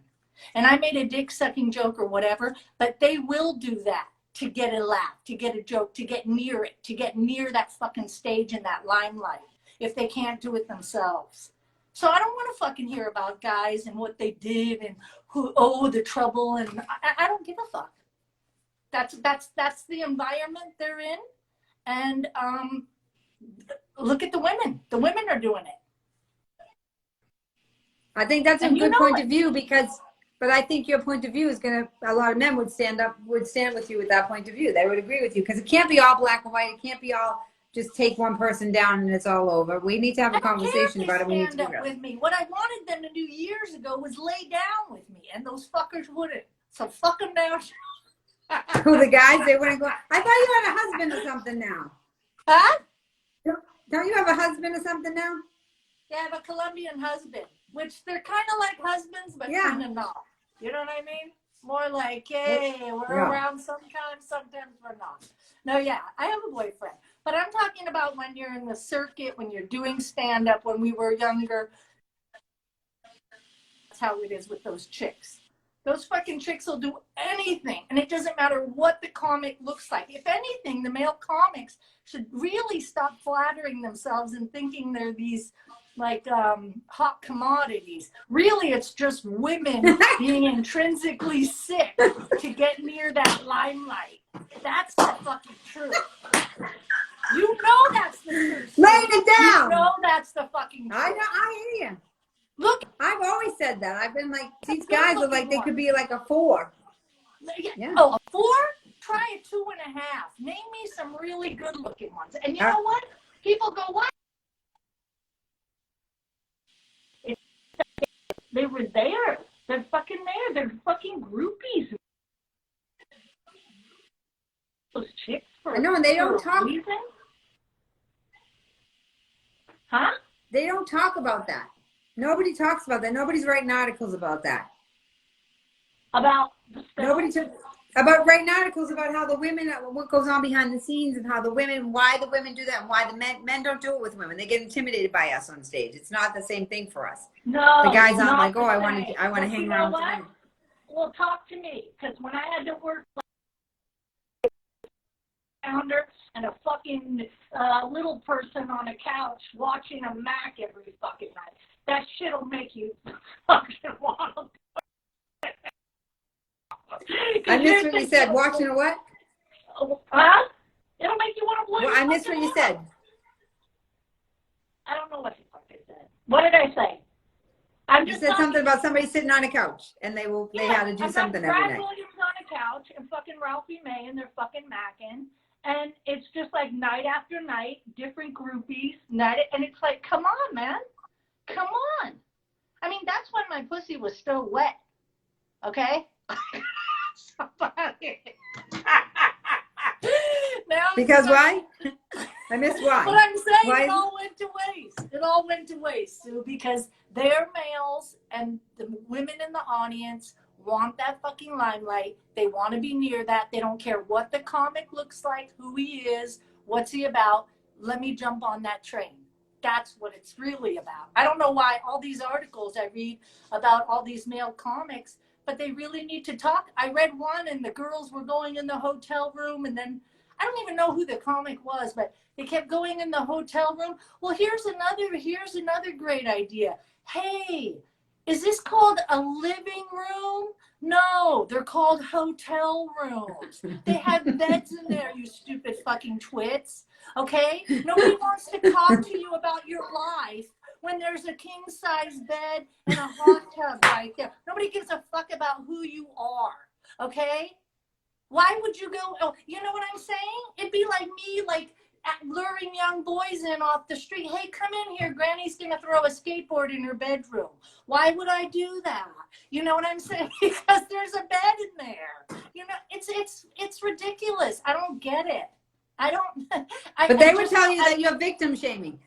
And I made a dick-sucking joke or whatever, but they will do that to get a laugh, to get a joke, to get near it, to get near that fucking stage and that limelight, if they can't do it themselves. So I don't want to fucking hear about guys and what they did and who, the trouble, and I don't give a fuck. That's the environment they're in, and look at the women. The women are doing it. I think that's a good point of view but I think your point of view is a lot of men would stand with you with that point of view. They would agree with you because it can't be all black and white. It can't be all just take one person down and it's all over. We need to have a conversation about it. We need to be real. With me. What I wanted them to do years ago was lay down with me, and those fuckers wouldn't. So fuck them down. Who, the guys? They wouldn't go. I thought you had a husband or something now. Huh? Don't you have a husband or something now? Yeah, I have a Colombian husband, which they're kind of like husbands, but kind of not. You know what I mean? More like, hey, we're around sometimes we're not. No, yeah, I have a boyfriend. But I'm talking about when you're in the circuit, when you're doing stand-up, when we were younger. That's how it is with those chicks. Those fucking chicks will do anything, and it doesn't matter what the comic looks like. If anything, the male comics should really stop flattering themselves and thinking they're these like hot commodities. Really, it's just women being intrinsically sick to get near that limelight. That's the fucking truth. You know that's the truth. Laying it down. You know that's the fucking truth. I know. I hear you. Look, I've always said that. I've been like, these guys are like, they could be like a 4. Yeah. Oh, a 4? Try a 2.5. Name me some really good looking ones. And you know what? People go, what? They were there. They're fucking there. They're fucking groupies. Those chicks for I know, and they don't a talk. reason? Huh? They don't talk about that. Nobody talks about that. Nobody's writing articles about that. About the about writing articles about how the women, what goes on behind the scenes, and how the women, why the women do that, and why the men don't do it with women. They get intimidated by us on stage. It's not the same thing for us. No, the guys aren't like, oh, I want to hang around with women. Well, talk to me, because when I had to work founder and a fucking little person on a couch watching a Mac every fucking night, that shit'll make you fucking want to. I missed what you said. Watching a what? Huh? It'll make you want to blow. Well, I missed what you said. I don't know what the fuck I said. What did I say? You said something about somebody sitting on a couch and they had to do something every night. Brad Williams on a couch and fucking Ralphie May and they're fucking macking. And it's just like night after night, different groupies, and it's like, come on, man. Come on. I mean, that's when my pussy was still wet. Okay? Because why? I missed why. But I'm saying why? It all went to waste. It all went to waste, Sue, because they're males and the women in the audience want that fucking limelight. They want to be near that. They don't care what the comic looks like, who he is, what's he about. Let me jump on that train. That's what it's really about. I don't know why all these articles I read about all these male comics, but they really need to talk. I read one and the girls were going in the hotel room and then I don't even know who the comic was, but they kept going in the hotel room. Well, here's another great idea. Hey, is this called a living room? No, they're called hotel rooms. They have beds in there, you stupid fucking twits. Okay? Nobody wants to talk to you about your life when there's a king-size bed and a hot tub right there. Nobody gives a fuck about who you are. Okay? Why would you go? Oh, you know what I'm saying? It'd be like me, like, luring young boys in off the street. Hey, come in here. Granny's going to throw a skateboard in her bedroom. Why would I do that? You know what I'm saying? Because there's a bed in there. You know, it's ridiculous. I don't get it. I don't. But they would tell you that you're victim shaming.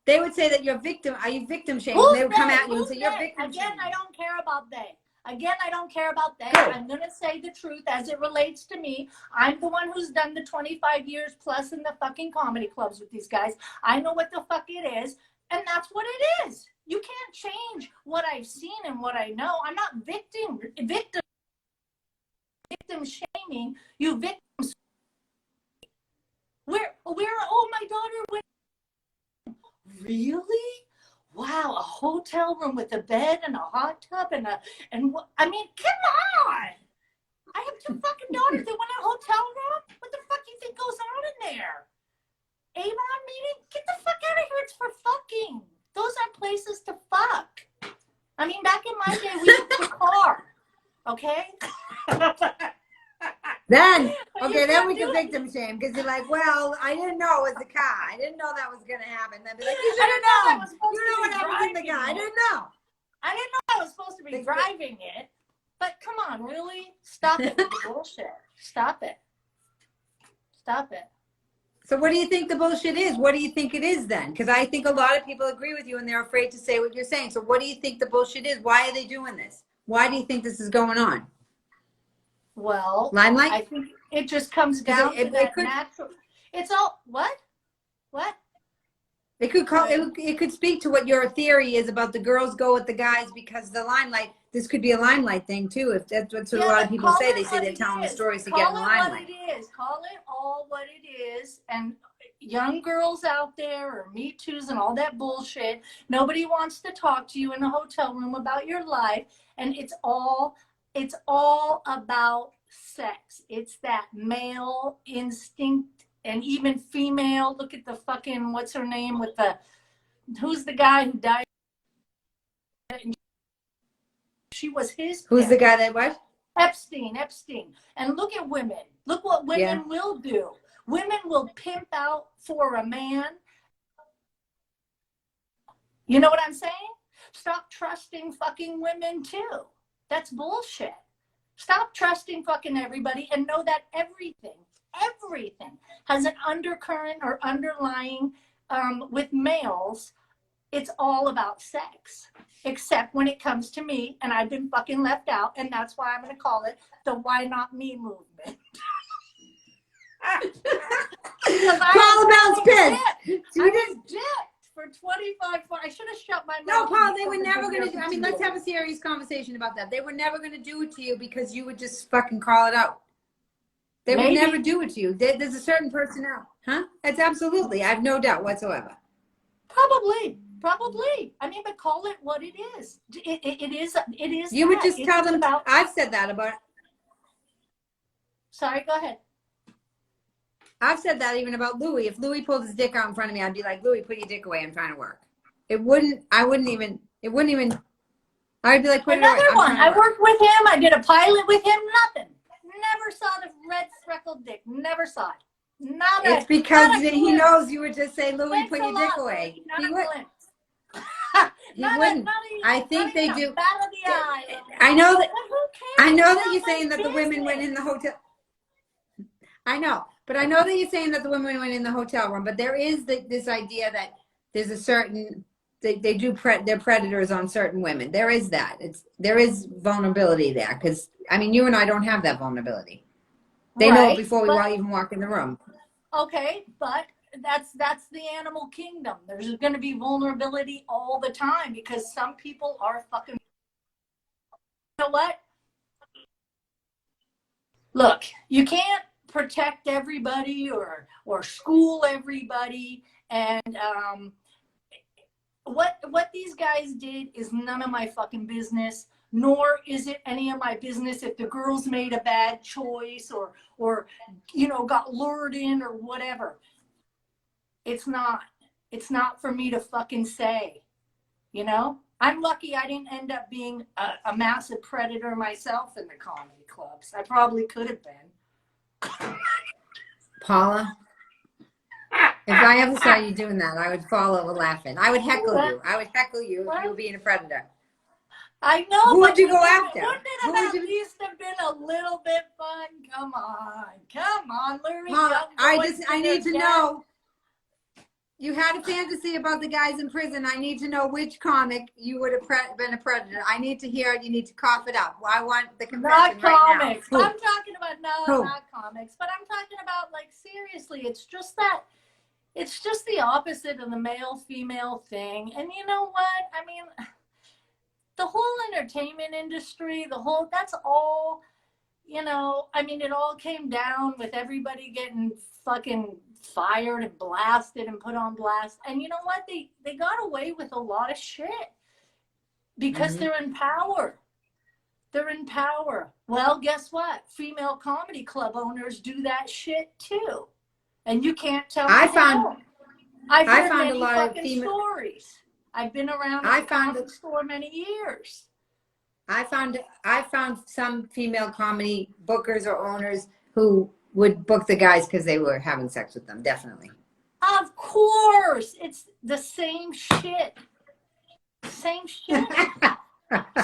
They would say that you're victim. Are you victim shaming? They would come at you and say you're victim shaming. Again, I don't care about they. Again, I don't care about that. Good. I'm going to say the truth as it relates to me. I'm the one who's done the 25 years plus in the fucking comedy clubs with these guys. I know what the fuck it is, and that's what it is. You can't change what I've seen and what I know. I'm not victim shaming. You victim. Where? Oh, my daughter went. Really? Wow, a hotel room with a bed and a hot tub and I mean, come on! I have 2 fucking daughters. They want a hotel room? What the fuck do you think goes on in there? Avon meeting? Get the fuck out of here. It's for fucking. Those aren't places to fuck. I mean, back in my day, we took the car. Okay? Then we can victim shame because you're like, well, I didn't know it was the car. I didn't know that was going to happen. They'd be like, you should have known. You know what happens in the car. I didn't know. I didn't know I was supposed to be driving it. But come on, really? Stop it with the bullshit. Stop it. Stop it. So what do you think the bullshit is? What do you think it is then? Because I think a lot of people agree with you and they're afraid to say what you're saying. So what do you think the bullshit is? Why are they doing this? Why do you think this is going on? Well, limelight? I think it just comes down to that natural. It's all what? It could speak to what your theory is about the girls go with the guys because the limelight. this could be a limelight thing too. If that's what a Yeah, lot of but people call say, it they say what they're it telling the is. stories to get in Call the it what limelight. it is. Call it all what it is. And young girls out there, or Me Too's and all that bullshit, nobody wants to talk to you in a hotel room about your life. And it's all about sex. It's that male instinct, and even female. Look at the fucking, what's her name with the, who's the guy who died? She was his Who's the pimp. guy that what? Epstein. And look at women. Look what women Yeah. will do. Women will pimp out for a man. You know what I'm saying? Stop trusting fucking women too. That's bullshit. Stop trusting fucking everybody, and know that everything has an undercurrent or underlying with males. It's all about sex, except when it comes to me, and I've been fucking left out, and that's why I'm going to call it the Why Not Me movement. Paula Bell's pissed. I was dipped for 25. I should have shut my mouth. No, Paul, they were never going to do. I mean, let's have a serious conversation about that. They were never going to do it to you because you would just fucking call it out. They would never do it to you. There's a certain personnel, huh? That's absolutely. I have no doubt whatsoever. Probably. I mean, but call it what it is. It is. You would just tell them. I've said that about. Sorry, go ahead. I've said that even about Louis. If Louis pulled his dick out in front of me, I'd be like, Louis, put your dick away. I'm trying to work. It wouldn't even. I'd be like, put Another it away. one. I worked with him. I did a pilot with him. Nothing. Never saw the red freckled dick. Never saw it. It's because he knows you would just say, Louis, put your dick away. He would. He wouldn't. I think they do. The I know that you're saying that the women went in the hotel. I know, but I know that you're saying that the women went in the hotel room. But there is this idea that there's a certain they're predators on certain women. There is that. There is vulnerability there because I mean you and I don't have that vulnerability. They know it before we even walk in the room. Okay, but that's the animal kingdom. There's going to be vulnerability all the time because some people are fucking. You know what? Look, you can't protect everybody or school everybody, and what these guys did is none of my fucking business. Nor is it any of my business if the girls made a bad choice or got lured in or whatever. It's not for me to fucking say, I'm lucky I didn't end up being a massive predator myself in the comedy clubs. I probably could have been. Paula, if I ever saw you doing that, I would fall over laughing. I would heckle you. If you were being a predator. I know. Who would you go after? Wouldn't it have at least have been a little bit fun? Come on, Larry. I need to know. You had a fantasy about the guys in prison. I need to know which comic you would have been a predator. I need to hear it. You need to cough it up. I want the confession right now. Not comics. Right I'm talking about not comics, but I'm talking about like seriously. It's just the opposite of the male-female thing. And you know what? I mean, the whole entertainment industry, that's all, I mean, it all came down with everybody getting fucking fired and blasted and put on blast. And you know what? They got away with a lot of shit because they're in power. They're in power. Well, guess what? Female comedy club owners do that shit too. And you can't tell me. I've heard many a lot of stories. I've been around the comedy store many years. I found some female comedy bookers or owners who would book the guys because they were having sex with them. Definitely. Of course, it's the same shit. Same shit.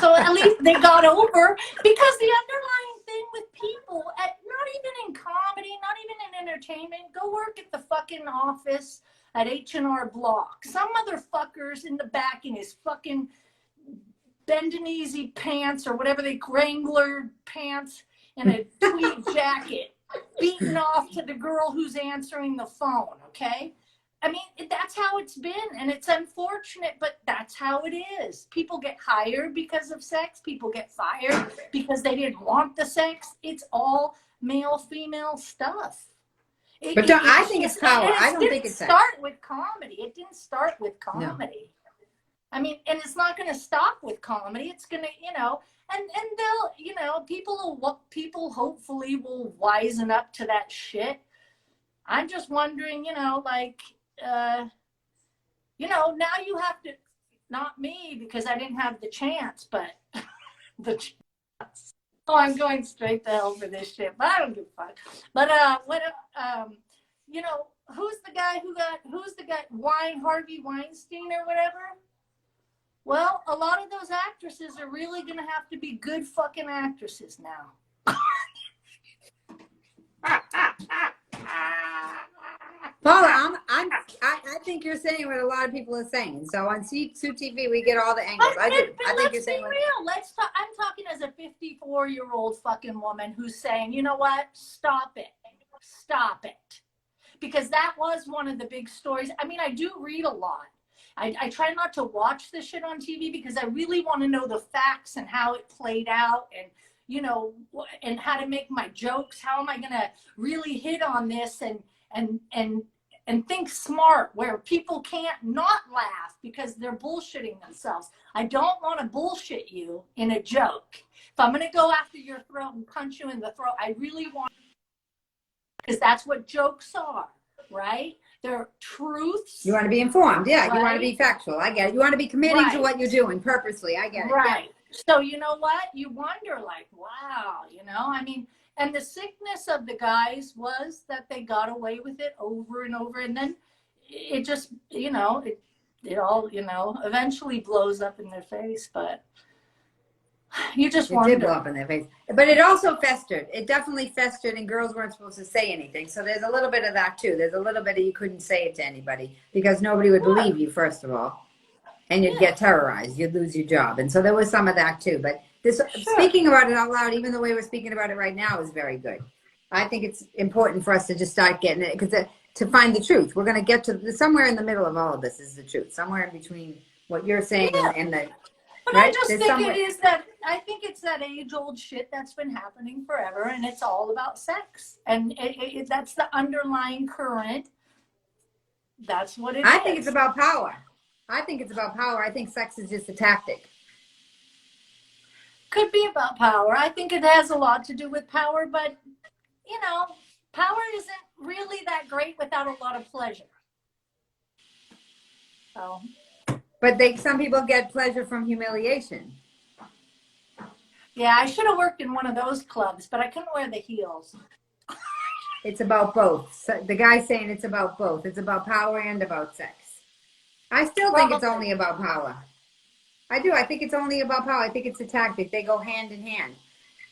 So at least they got over, because the underlying thing with people, not even in comedy, not even in entertainment, go work at the fucking office at H&R Block. Some motherfuckers in the back in his fucking Bendenese pants or whatever Wrangler pants and a tweed jacket, beating off to the girl who's answering the phone, okay? I mean, that's how it's been, and it's unfortunate, but that's how it is. People get hired because of sex. People get fired because they didn't want the sex. It's all male, female stuff. But I think it's power. I don't think it's sex. It didn't start with comedy. It didn't start with No. comedy. I mean, and it's not going to stop with comedy. It's going to, and they'll, people hopefully will wisen up to that shit. I'm just wondering, now you have to, not me because I didn't have the chance, but the chance. Oh, I'm going straight to hell for this shit, but I don't give a fuck. But who's the guy Harvey Weinstein or whatever? Well, a lot of those actresses are really gonna have to be good fucking actresses now. Paula, I think you're saying what a lot of people are saying. So on Sue TV, we get all the angles. I think you're saying. Real. Let's talk. I'm talking as a 54-year-old fucking woman who's saying, you know what? Stop it. Because that was one of the big stories. I mean, I do read a lot. I try not to watch this shit on TV because I really want to know the facts and how it played out and, and how to make my jokes. How am I going to really hit on this and think smart where people can't not laugh because they're bullshitting themselves. I don't want to bullshit you in a joke. If I'm going to go after your throat and punch you in the throat, I really want, because that's what jokes are, right? They're truths. You want to be informed. Yeah. Right? You want to be factual. I get it. You want to be committing to what you're doing purposely. I get it. Right. Yeah. So you know what? You wonder like, wow, I mean, and the sickness of the guys was that they got away with it over and over. And then it just, it all, eventually blows up in their face. But you just wonder. It did blow up in their face. But it also festered. It definitely festered, and girls weren't supposed to say anything. So there's a little bit of that, too. There's a little bit of you couldn't say it to anybody because nobody would believe you, first of all. And you'd get terrorized. You'd lose your job. And so there was some of that, too. But speaking about it out loud, even the way we're speaking about it right now, is very good. I think it's important for us to just start getting it because to find the truth. We're going to get to somewhere in the middle of all of this is the truth. Somewhere in between what you're saying and the. But right? I just think I think it's that age-old shit that's been happening forever, and it's all about sex, and that's the underlying current. That's what it is. I think it's about power. I think sex is just a tactic. Could be about power. I think it has a lot to do with power, but power isn't really that great without a lot of pleasure. So. But some people get pleasure from humiliation. Yeah, I should have worked in one of those clubs, but I couldn't wear the heels. It's about both. So the guy's saying it's about both. It's about power and about sex. I still think it's only about power. I do. I think it's only about power. I think it's a tactic. They go hand in hand.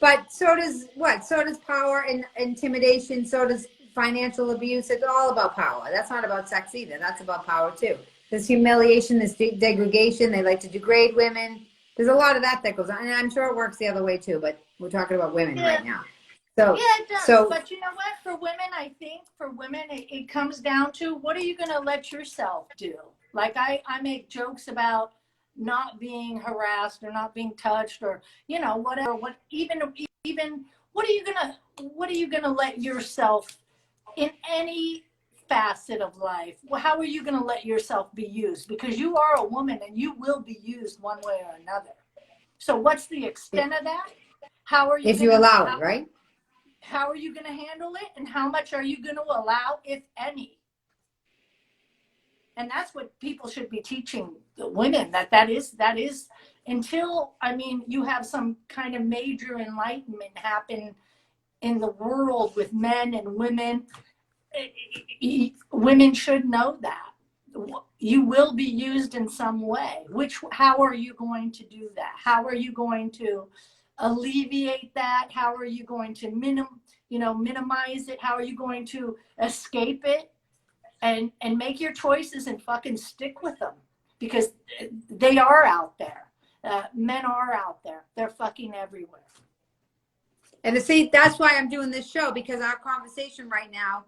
But so does what? So does power and intimidation. So does financial abuse. It's all about power. That's not about sex either. That's about power too. There's humiliation, there's degradation. They like to degrade women. There's a lot of that goes on. And I'm sure it works the other way too, but we're talking about women right now. So, yeah, it does. But you know what? For women, I think it comes down to what are you going to let yourself do? Like I make jokes about not being harassed or not being touched or, whatever. Even what are you gonna let yourself in any facet of life? How are you going to let yourself be used? Because you are a woman and you will be used one way or another. So what's the extent of that? How are you? If you allow it, right? How are you going to handle it? And how much are you going to allow, if any? And that's what people should be teaching the women, that is until, you have some kind of major enlightenment happen in the world with men and women. Women should know that you will be used in some way. How are you going to do that? How are you going to alleviate that? How are you going to minimize it? How are you going to escape it? And make your choices and fucking stick with them, because they are out there. Men are out there. They're fucking everywhere. And to see, that's why I'm doing this show, because our conversation right now,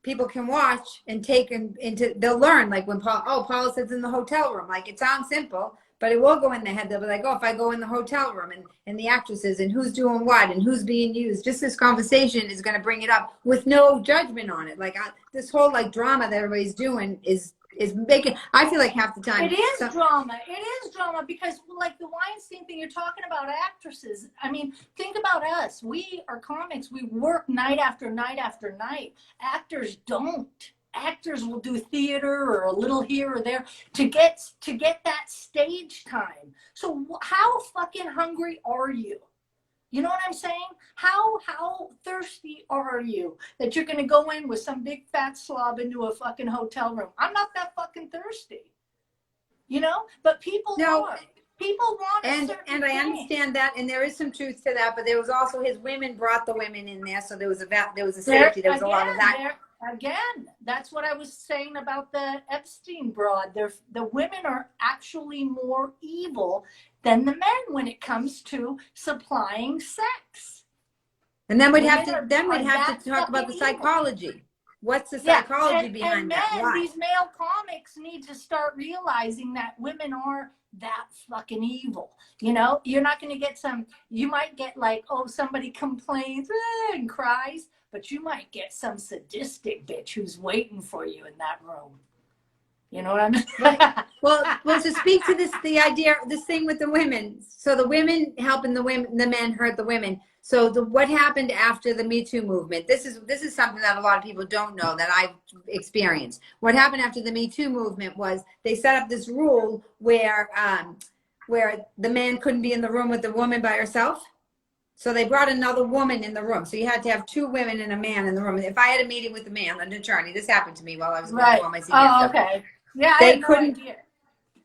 people can watch and take into, they'll learn, like when Paula sits in the hotel room, like it sounds simple, but it will go in their head. They'll be like, oh, if I go in the hotel room and the actresses and who's doing what and who's being used, just this conversation is going to bring it up with no judgment on it. Like this whole like drama that everybody's doing is making, I feel like half the time. It is drama. It is drama because like the Weinstein thing, you're talking about actresses. I mean, think about us. We are comics. We work night after night after night. Actors don't. Actors will do theater or a little here or there to get that stage time. So how fucking hungry are you? You know what I'm saying? How thirsty are you that you're going to go in with some big fat slob into a fucking hotel room? I'm not that fucking thirsty. You know? But people are. People want and I understand that, and there is some truth to that, but there was also his women brought the women in there, so there was a safety, there was a lot of that. Again, that's what I was saying about the Epstein broad. The women are actually more evil than the men when it comes to supplying sex. And then we'd have to talk about the psychology. Evil. What's the psychology behind that? Why? These male comics need to start realizing that women are that fucking evil. You know, you're not going to get you might get like, oh, somebody complains and cries, but you might get some sadistic bitch who's waiting for you in that room. You know what I mean? Right. Well, to speak to the idea, this thing with the women. So the women helping the men hurt the women. So what happened after the Me Too movement? This is something that a lot of people don't know that I've experienced. What happened after the Me Too movement was they set up this rule where the man couldn't be in the room with the woman by herself. So they brought another woman in the room. So you had to have two women and a man in the room. If I had a meeting with a man, an attorney, this happened to me while I was going through all my CPS stuff. Okay. Yeah, I had no idea.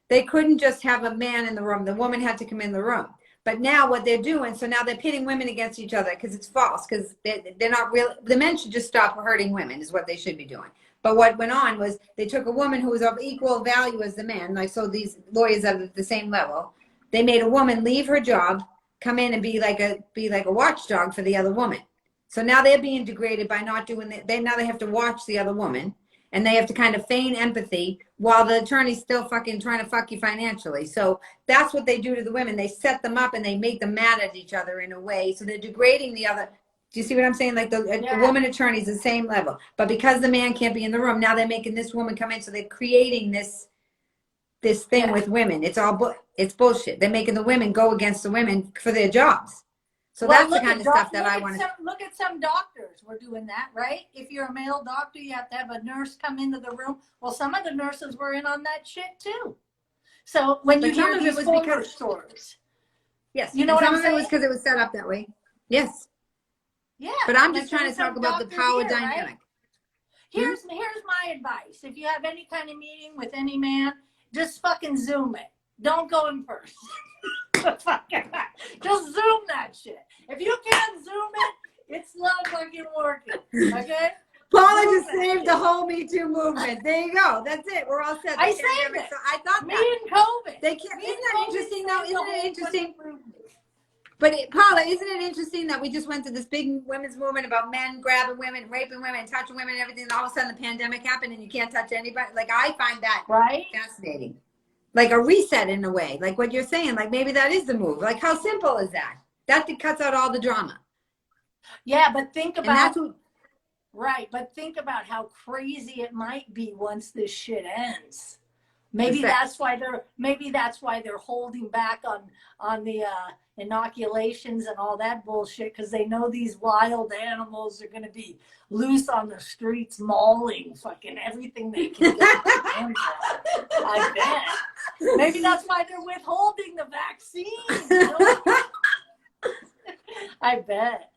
They couldn't just have a man in the room. The woman had to come in the room. But now what they're doing, so now they're pitting women against each other because it's false, because they're not real. The men should just stop hurting women is what they should be doing. But what went on was they took a woman who was of equal value as the man, like so these lawyers are at the same level. They made a woman leave her job, come in and be like a watchdog for the other woman. So now they're being degraded by not doing that. Now they have to watch the other woman, and they have to kind of feign empathy while the attorney's still fucking trying to fuck you financially. So that's what they do to the women. They set them up and they make them mad at each other in a way. So they're degrading the other. Do you see what I'm saying? Like the woman attorney's the same level. But because the man can't be in the room, now they're making this woman come in. So they're creating this thing with women. It's bullshit. They're making the women go against the women for their jobs. So that's the kind of stuff that I want to. Look at some doctors. We're doing that, right? If you're a male doctor, you have to have a nurse come into the room. Well, some of the nurses were in on that shit too. So when you hear these horror stories, yes, you know what I'm saying? Some of it was because it was set up that way. Yes. Yeah. But I'm just trying to talk about the power dynamic. Right? Here's my advice. If you have any kind of meeting with any man, just fucking Zoom it. Don't go in person. Just Zoom that shit. If you can't Zoom it, it's not fucking working. Okay? Paula just saved the whole Me Too movement. There you go. That's it. We're all set. I saved it. So I thought me and COVID. They can't. Isn't that interesting though? Isn't it interesting? But Paula, isn't it interesting that we just went through this big women's movement about men grabbing women, raping women, touching women, and everything, and all of a sudden the pandemic happened and you can't touch anybody? Like I find that fascinating. Like a reset in a way, like what you're saying, like maybe that is the move. Like how simple is that? That cuts out all the drama. Yeah, but think about but think about how crazy it might be once this shit ends. Maybe that's why they're holding back on the inoculations and all that bullshit, because they know these wild animals are going to be loose on the streets mauling fucking everything they can get their hands on. I bet. Maybe that's why they're withholding the vaccine. You know? I bet.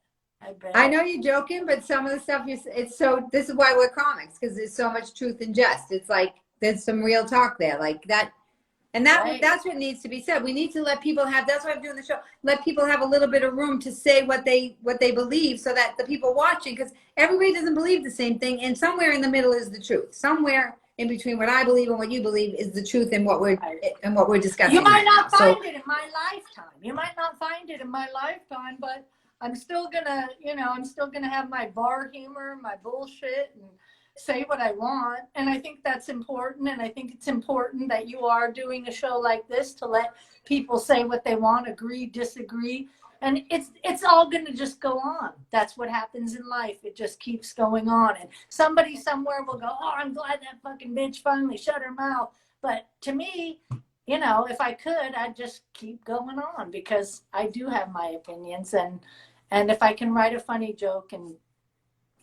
I know you're joking, but some of the stuff this is why we're comics, because there's so much truth and jest. It's like there's some real talk there, like that. And that's what needs to be said. We need to let people have, that's why I'm doing the show, let people have a little bit of room to say what they believe, so that the people watching, because everybody doesn't believe the same thing, and somewhere in the middle is the truth. Somewhere in between what I believe and what you believe is the truth in what we're discussing. You might not find it in my lifetime. You might not find it in my lifetime, but I'm still gonna have my bar humor, my bullshit, say what I want. And I think that's important. And I think it's important that you are doing a show like this to let people say what they want, agree, disagree. And it's all going to just go on. That's what happens in life. It just keeps going on. And somebody somewhere will go, oh, I'm glad that fucking bitch finally shut her mouth. But to me, you know, if I could, I'd just keep going on because I do have my opinions. And if I can write a funny joke and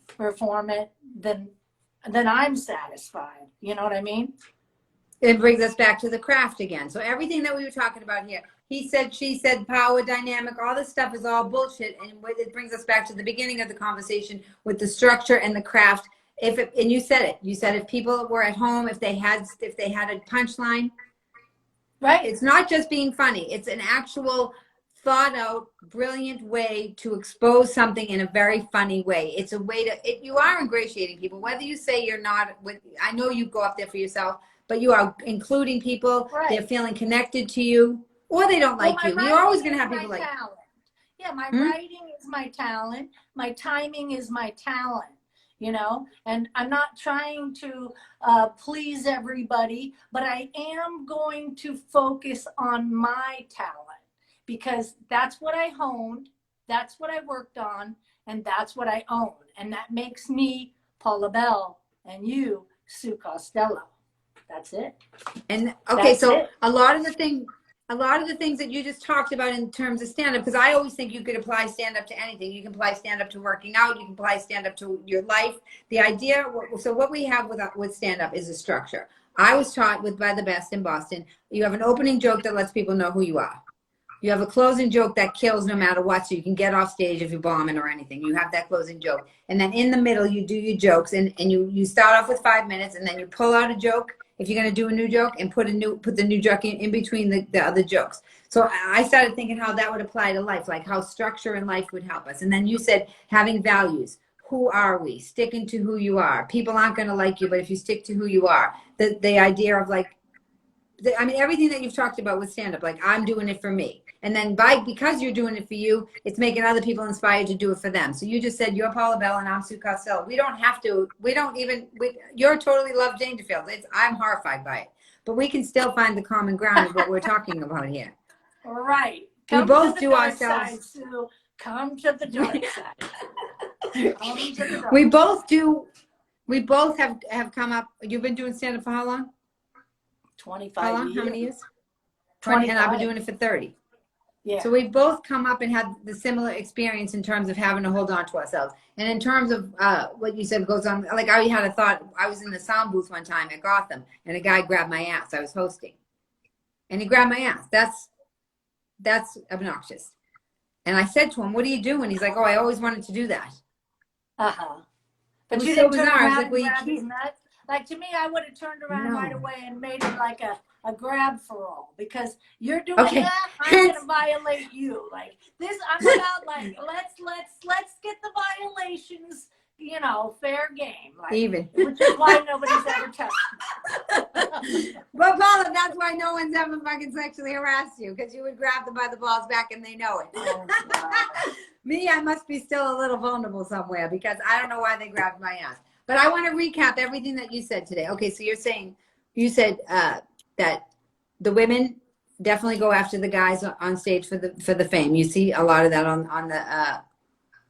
perform it, then I'm satisfied. You know what I mean? It brings us back to the craft again. So everything that we were talking about here, he said, she said, power dynamic, all this stuff is all bullshit. And it brings us back to the beginning of the conversation with the structure and the craft. And you said it. You said if people were at home, if they had a punchline, right? It's not just being funny. It's an actual thought out, brilliant way to expose something in a very funny way. It's a way to, you are ingratiating people, whether you say you're not, I know you go up there for yourself, but you are including people. Right. They're feeling connected to you, or they don't like you. You're always going to have people like talent. Yeah, my writing is my talent. My timing is my talent, you know, and I'm not trying to please everybody, but I am going to focus on my talent because that's what I honed, that's what I worked on, and that's what I own. And that makes me Paula Bell and you, Sue Costello. That's it. And okay, that's so it. a lot of the things that you just talked about in terms of stand-up, because I always think you could apply stand-up to anything. You can apply stand-up to working out. You can apply stand-up to your life. The idea, so what we have with stand-up is a structure. I was taught by the best in Boston, you have an opening joke that lets people know who you are. You have a closing joke that kills no matter what, so you can get off stage if you're bombing or anything. You have that closing joke. And then in the middle, you do your jokes, and you start off with 5 minutes, and then you pull out a joke if you're going to do a new joke and put the new joke in between the other jokes. So I started thinking how that would apply to life, like how structure in life would help us. And then you said having values. Who are we? Sticking to who you are. People aren't going to like you, but if you stick to who you are, the idea of like, I mean, everything that you've talked about with stand-up, like I'm doing it for me. And then because you're doing it for you, it's making other people inspired to do it for them. So you just said you're Paula Bell and I'm Sue Costello. We don't have to, you're totally Love Dangerfield. I'm horrified by it. But we can still find the common ground of what we're talking about here. Right. We both do ourselves. Side, Sue. Come to the dark side. Come to the dark we both do, we both have come up, you've been doing stand-up for how long? 25 years. How many years? 20. And I've been doing it for 30. Yeah. So we've both come up and had the similar experience in terms of having to hold on to ourselves. And in terms of what you said goes on, like I had a thought, I was in the sound booth one time at Gotham and a guy grabbed my ass. I was hosting. And he grabbed my ass. That's obnoxious. And I said to him, what are you doing? He's like, oh, I always wanted to do that. Uh-huh. But it you was so didn't turn bizarre. around Like, and well, grab his nuts? Like to me, I would have turned around right away and made it like a grab for all because you're doing that. I'm gonna violate you. Like this, I'm about like let's get the violations. You know, fair game. Like, even. Which is why nobody's ever touched me. Well, Paula, that's why no one's ever fucking sexually harassed you because you would grab them by the balls back and they know it. Oh, wow. Me, I must be still a little vulnerable somewhere because I don't know why they grabbed my ass. But I want to recap everything that you said today. Okay, so you said that the women definitely go after the guys on stage for the fame. You see a lot of that on the road.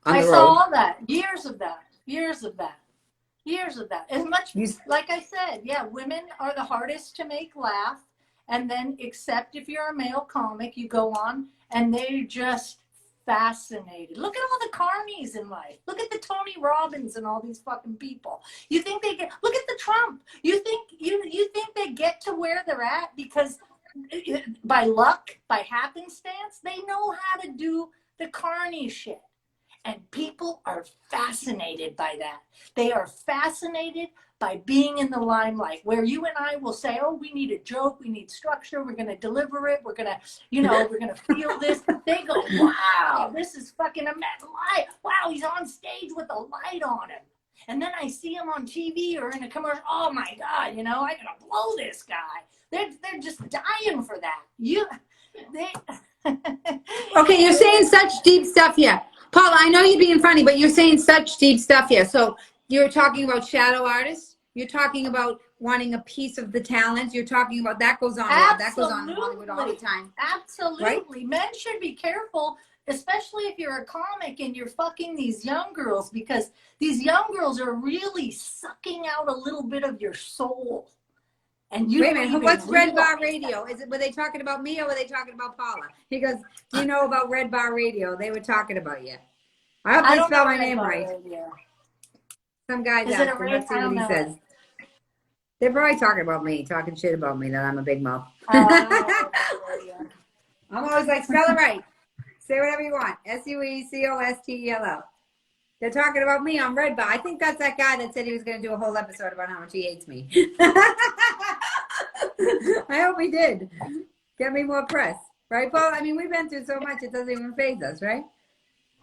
I saw all that. Years of that. As much like I said, yeah, women are the hardest to make laugh, and then except if you're a male comic, you go on and they're just fascinated. Look at all the carnies in life. Look at the Tony Robbins and all these fucking people. You think they get? Look at the Trump. You think they get to where they're at because by luck, by happenstance, they know how to do the carny shit. And people are fascinated by that. They are fascinated by being in the limelight, where you and I will say, oh, we need a joke, we need structure, we're going to deliver it, we're going to, we're going to feel this. They go, wow, this is fucking amazing. Wow, he's on stage with a light on him. And then I see him on TV or in a commercial. Oh my God, I gotta blow this guy. They're just dying for that. Okay, you're saying such deep stuff here. Paula, I know you're being funny, but you're saying such deep stuff here. So You're talking about shadow artists. You're talking about wanting a piece of the talent. You're talking about that goes on a lot. That goes on in Hollywood all the time. Absolutely. Right? Men should be careful, especially if you're a comic and you're fucking these young girls, because these young girls are really sucking out a little bit of your soul. And you wait a minute, what's Red Bar Radio? Were they talking about me or were they talking about Paula? He goes, do you know about Red Bar Radio? They were talking about you. I hope they spell my name right. Radio. Some guy's Is asking. Let's see what he says. They're probably talking about me, talking shit about me, that I'm a big mouth. I'm always like, spell it right. Say whatever you want. SUECOSTELL. They're talking about me on Red Bar. I think that's that guy that said he was going to do a whole episode about how much he hates me. I hope he did. Get me more press. Right, Paul? I mean, we've been through so much, it doesn't even faze us, right?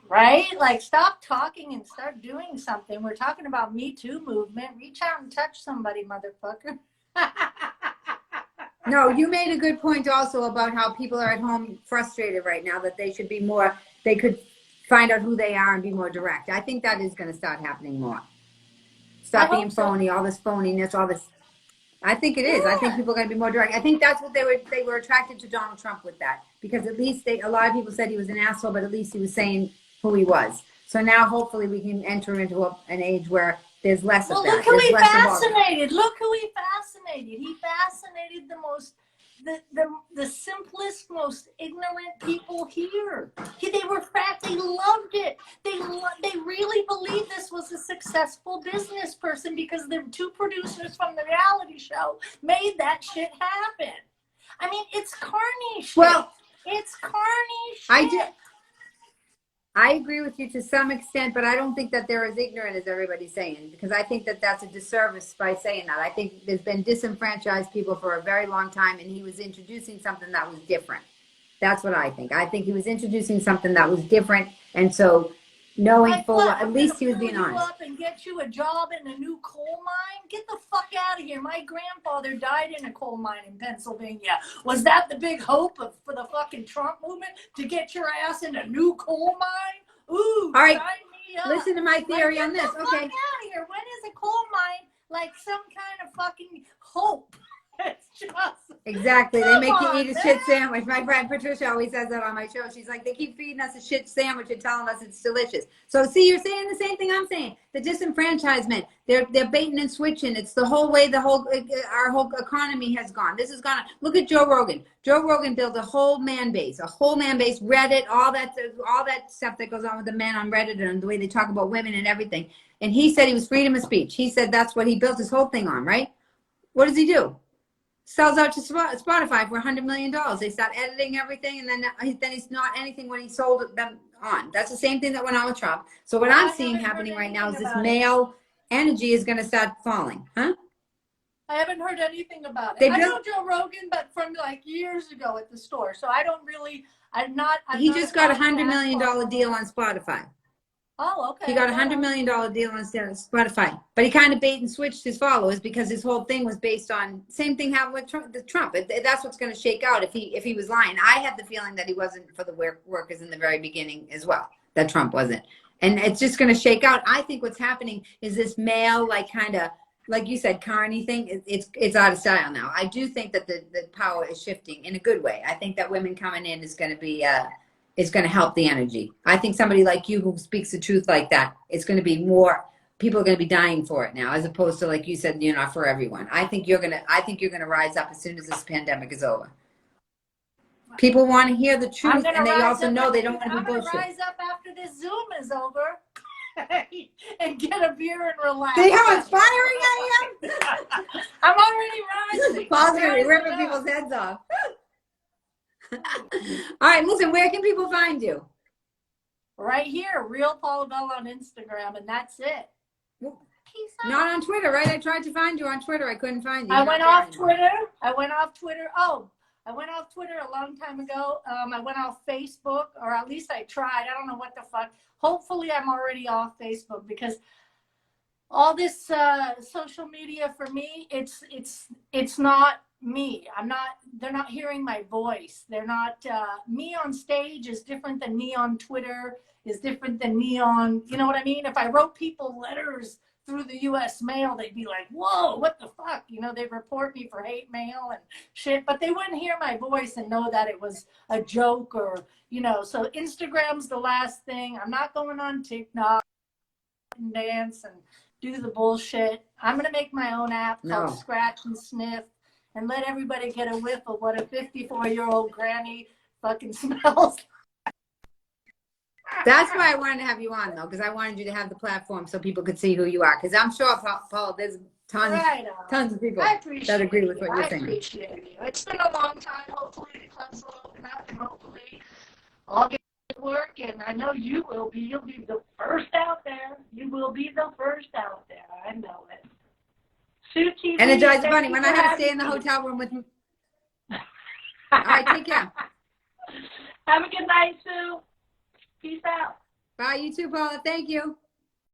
Right? Like, stop talking and start doing something. We're talking about Me Too movement. Reach out and touch somebody, motherfucker. No, you made a good point also about how people are at home frustrated right now, that they should be more, they could find out who they are and be more direct. I think that is going to start happening more. Stop being phony, all this phoniness, all this. I think it is. I think people are going to be more direct. I think that's what they were attracted to Donald Trump with that, because at least a lot of people said he was an asshole, but at least he was saying who he was. So now hopefully we can enter into an age where there's less of that. Look who he fascinated. Look who he fascinated. He fascinated the simplest, most ignorant people here. They were fat. They loved it. They really believed this was a successful business person because the two producers from the reality show made that shit happen. I mean, it's carny shit. Well, it's carny shit. I agree with you to some extent, but I don't think that they're as ignorant as everybody's saying, because I think that that's a disservice by saying that. I think there's been disenfranchised people for a very long time, and he was introducing something that was different. That's what I think. I think he was introducing something that was different, and so knowing full, at least he was being honest. Up and get you a job in a new coal mine? Get the fuck out of here. My grandfather died in a coal mine in Pennsylvania. Was that the big hope for the fucking Trump movement, to get your ass in a new coal mine? Ooh, all right. Sign me up. Listen to my theory on this. Get the fuck out of here. When is a coal mine like some kind of fucking hope? It's just exactly. They make you eat a shit sandwich. My friend Patricia always says that on my show. She's like, they keep feeding us a shit sandwich and telling us it's delicious. So see, you're saying the same thing I'm saying. The disenfranchisement. They're baiting and switching. It's the whole way our whole economy has gone. This is gonna look at Joe Rogan. Joe Rogan built a whole man base, Reddit, all that stuff that goes on with the men on Reddit and the way they talk about women and everything. And he said he was freedom of speech. He said that's what he built his whole thing on, right? What does he do? Sells out to Spotify for $100 million. They start editing everything, and then he's not anything when he sold them on. That's the same thing that went on with Trump. So what I'm seeing happening right now is this male energy is going to start falling. Huh? I haven't heard anything about it. I know Joe Rogan, but from like years ago at the store. So I don't really, he just got $100 million deal on Spotify. Oh, okay. He got $100 million deal on Spotify, but he kind of bait and switched his followers because his whole thing was based on same thing happened with Trump. That's what's going to shake out if he was lying. I had the feeling that he wasn't for the workers in the very beginning as well, that Trump wasn't, and it's just going to shake out. I think what's happening is this male, like kind of like you said, carny thing. It's out of style now. I do think that the power is shifting in a good way. I think that women coming in is going to be. Is going to help the energy. I think somebody like you who speaks the truth like that, it's going to be more, people are going to be dying for it now, as opposed to, like you said, you're not for everyone. I think you're going to rise up as soon as this pandemic is over. People want to hear the truth, and they also know they don't want to be bullshit. I'm going to rise up after this Zoom is over and get a beer and relax. See how inspiring I am? I'm already rising. Paul's going to be ripping people's heads off. All right, listen, where can people find you? Right here, Real Paula Bell on Instagram, and that's it. Peace out. Not on Twitter, right? I tried to find you on Twitter. I couldn't find you. I went off Twitter. Oh, I went off Twitter a long time ago. I went off Facebook, or at least I tried. I don't know what the fuck. Hopefully, I'm already off Facebook, because all this social media for me, it's not me. They're not hearing my voice. They're not, me on stage is different than me on Twitter, is different than me on, you know what I mean? If I wrote people letters through the U.S. mail, they'd be like, whoa, what the fuck? You know, they'd report me for hate mail and shit, but they wouldn't hear my voice and know that it was a joke or, you know, so Instagram's the last thing. I'm not going on TikTok and dance and do the bullshit. I'm going to make my own app called Scratch and Sniff and let everybody get a whiff of what a 54-year-old granny fucking smells. That's why I wanted to have you on, though, because I wanted you to have the platform so people could see who you are. Because I'm sure, Paul, there's tons of people that agree with what you're saying. I appreciate you. It's been a long time. Hopefully the clubs will open up, and hopefully I'll get to work. And I know you will be. You'll be the first out there. You will be the first out there. I know it. Sue TV. And it drives funny when I have to stay in the hotel room with me. All right, take care. Have a good night, Sue. Peace out. Bye, you too, Paula. Thank you.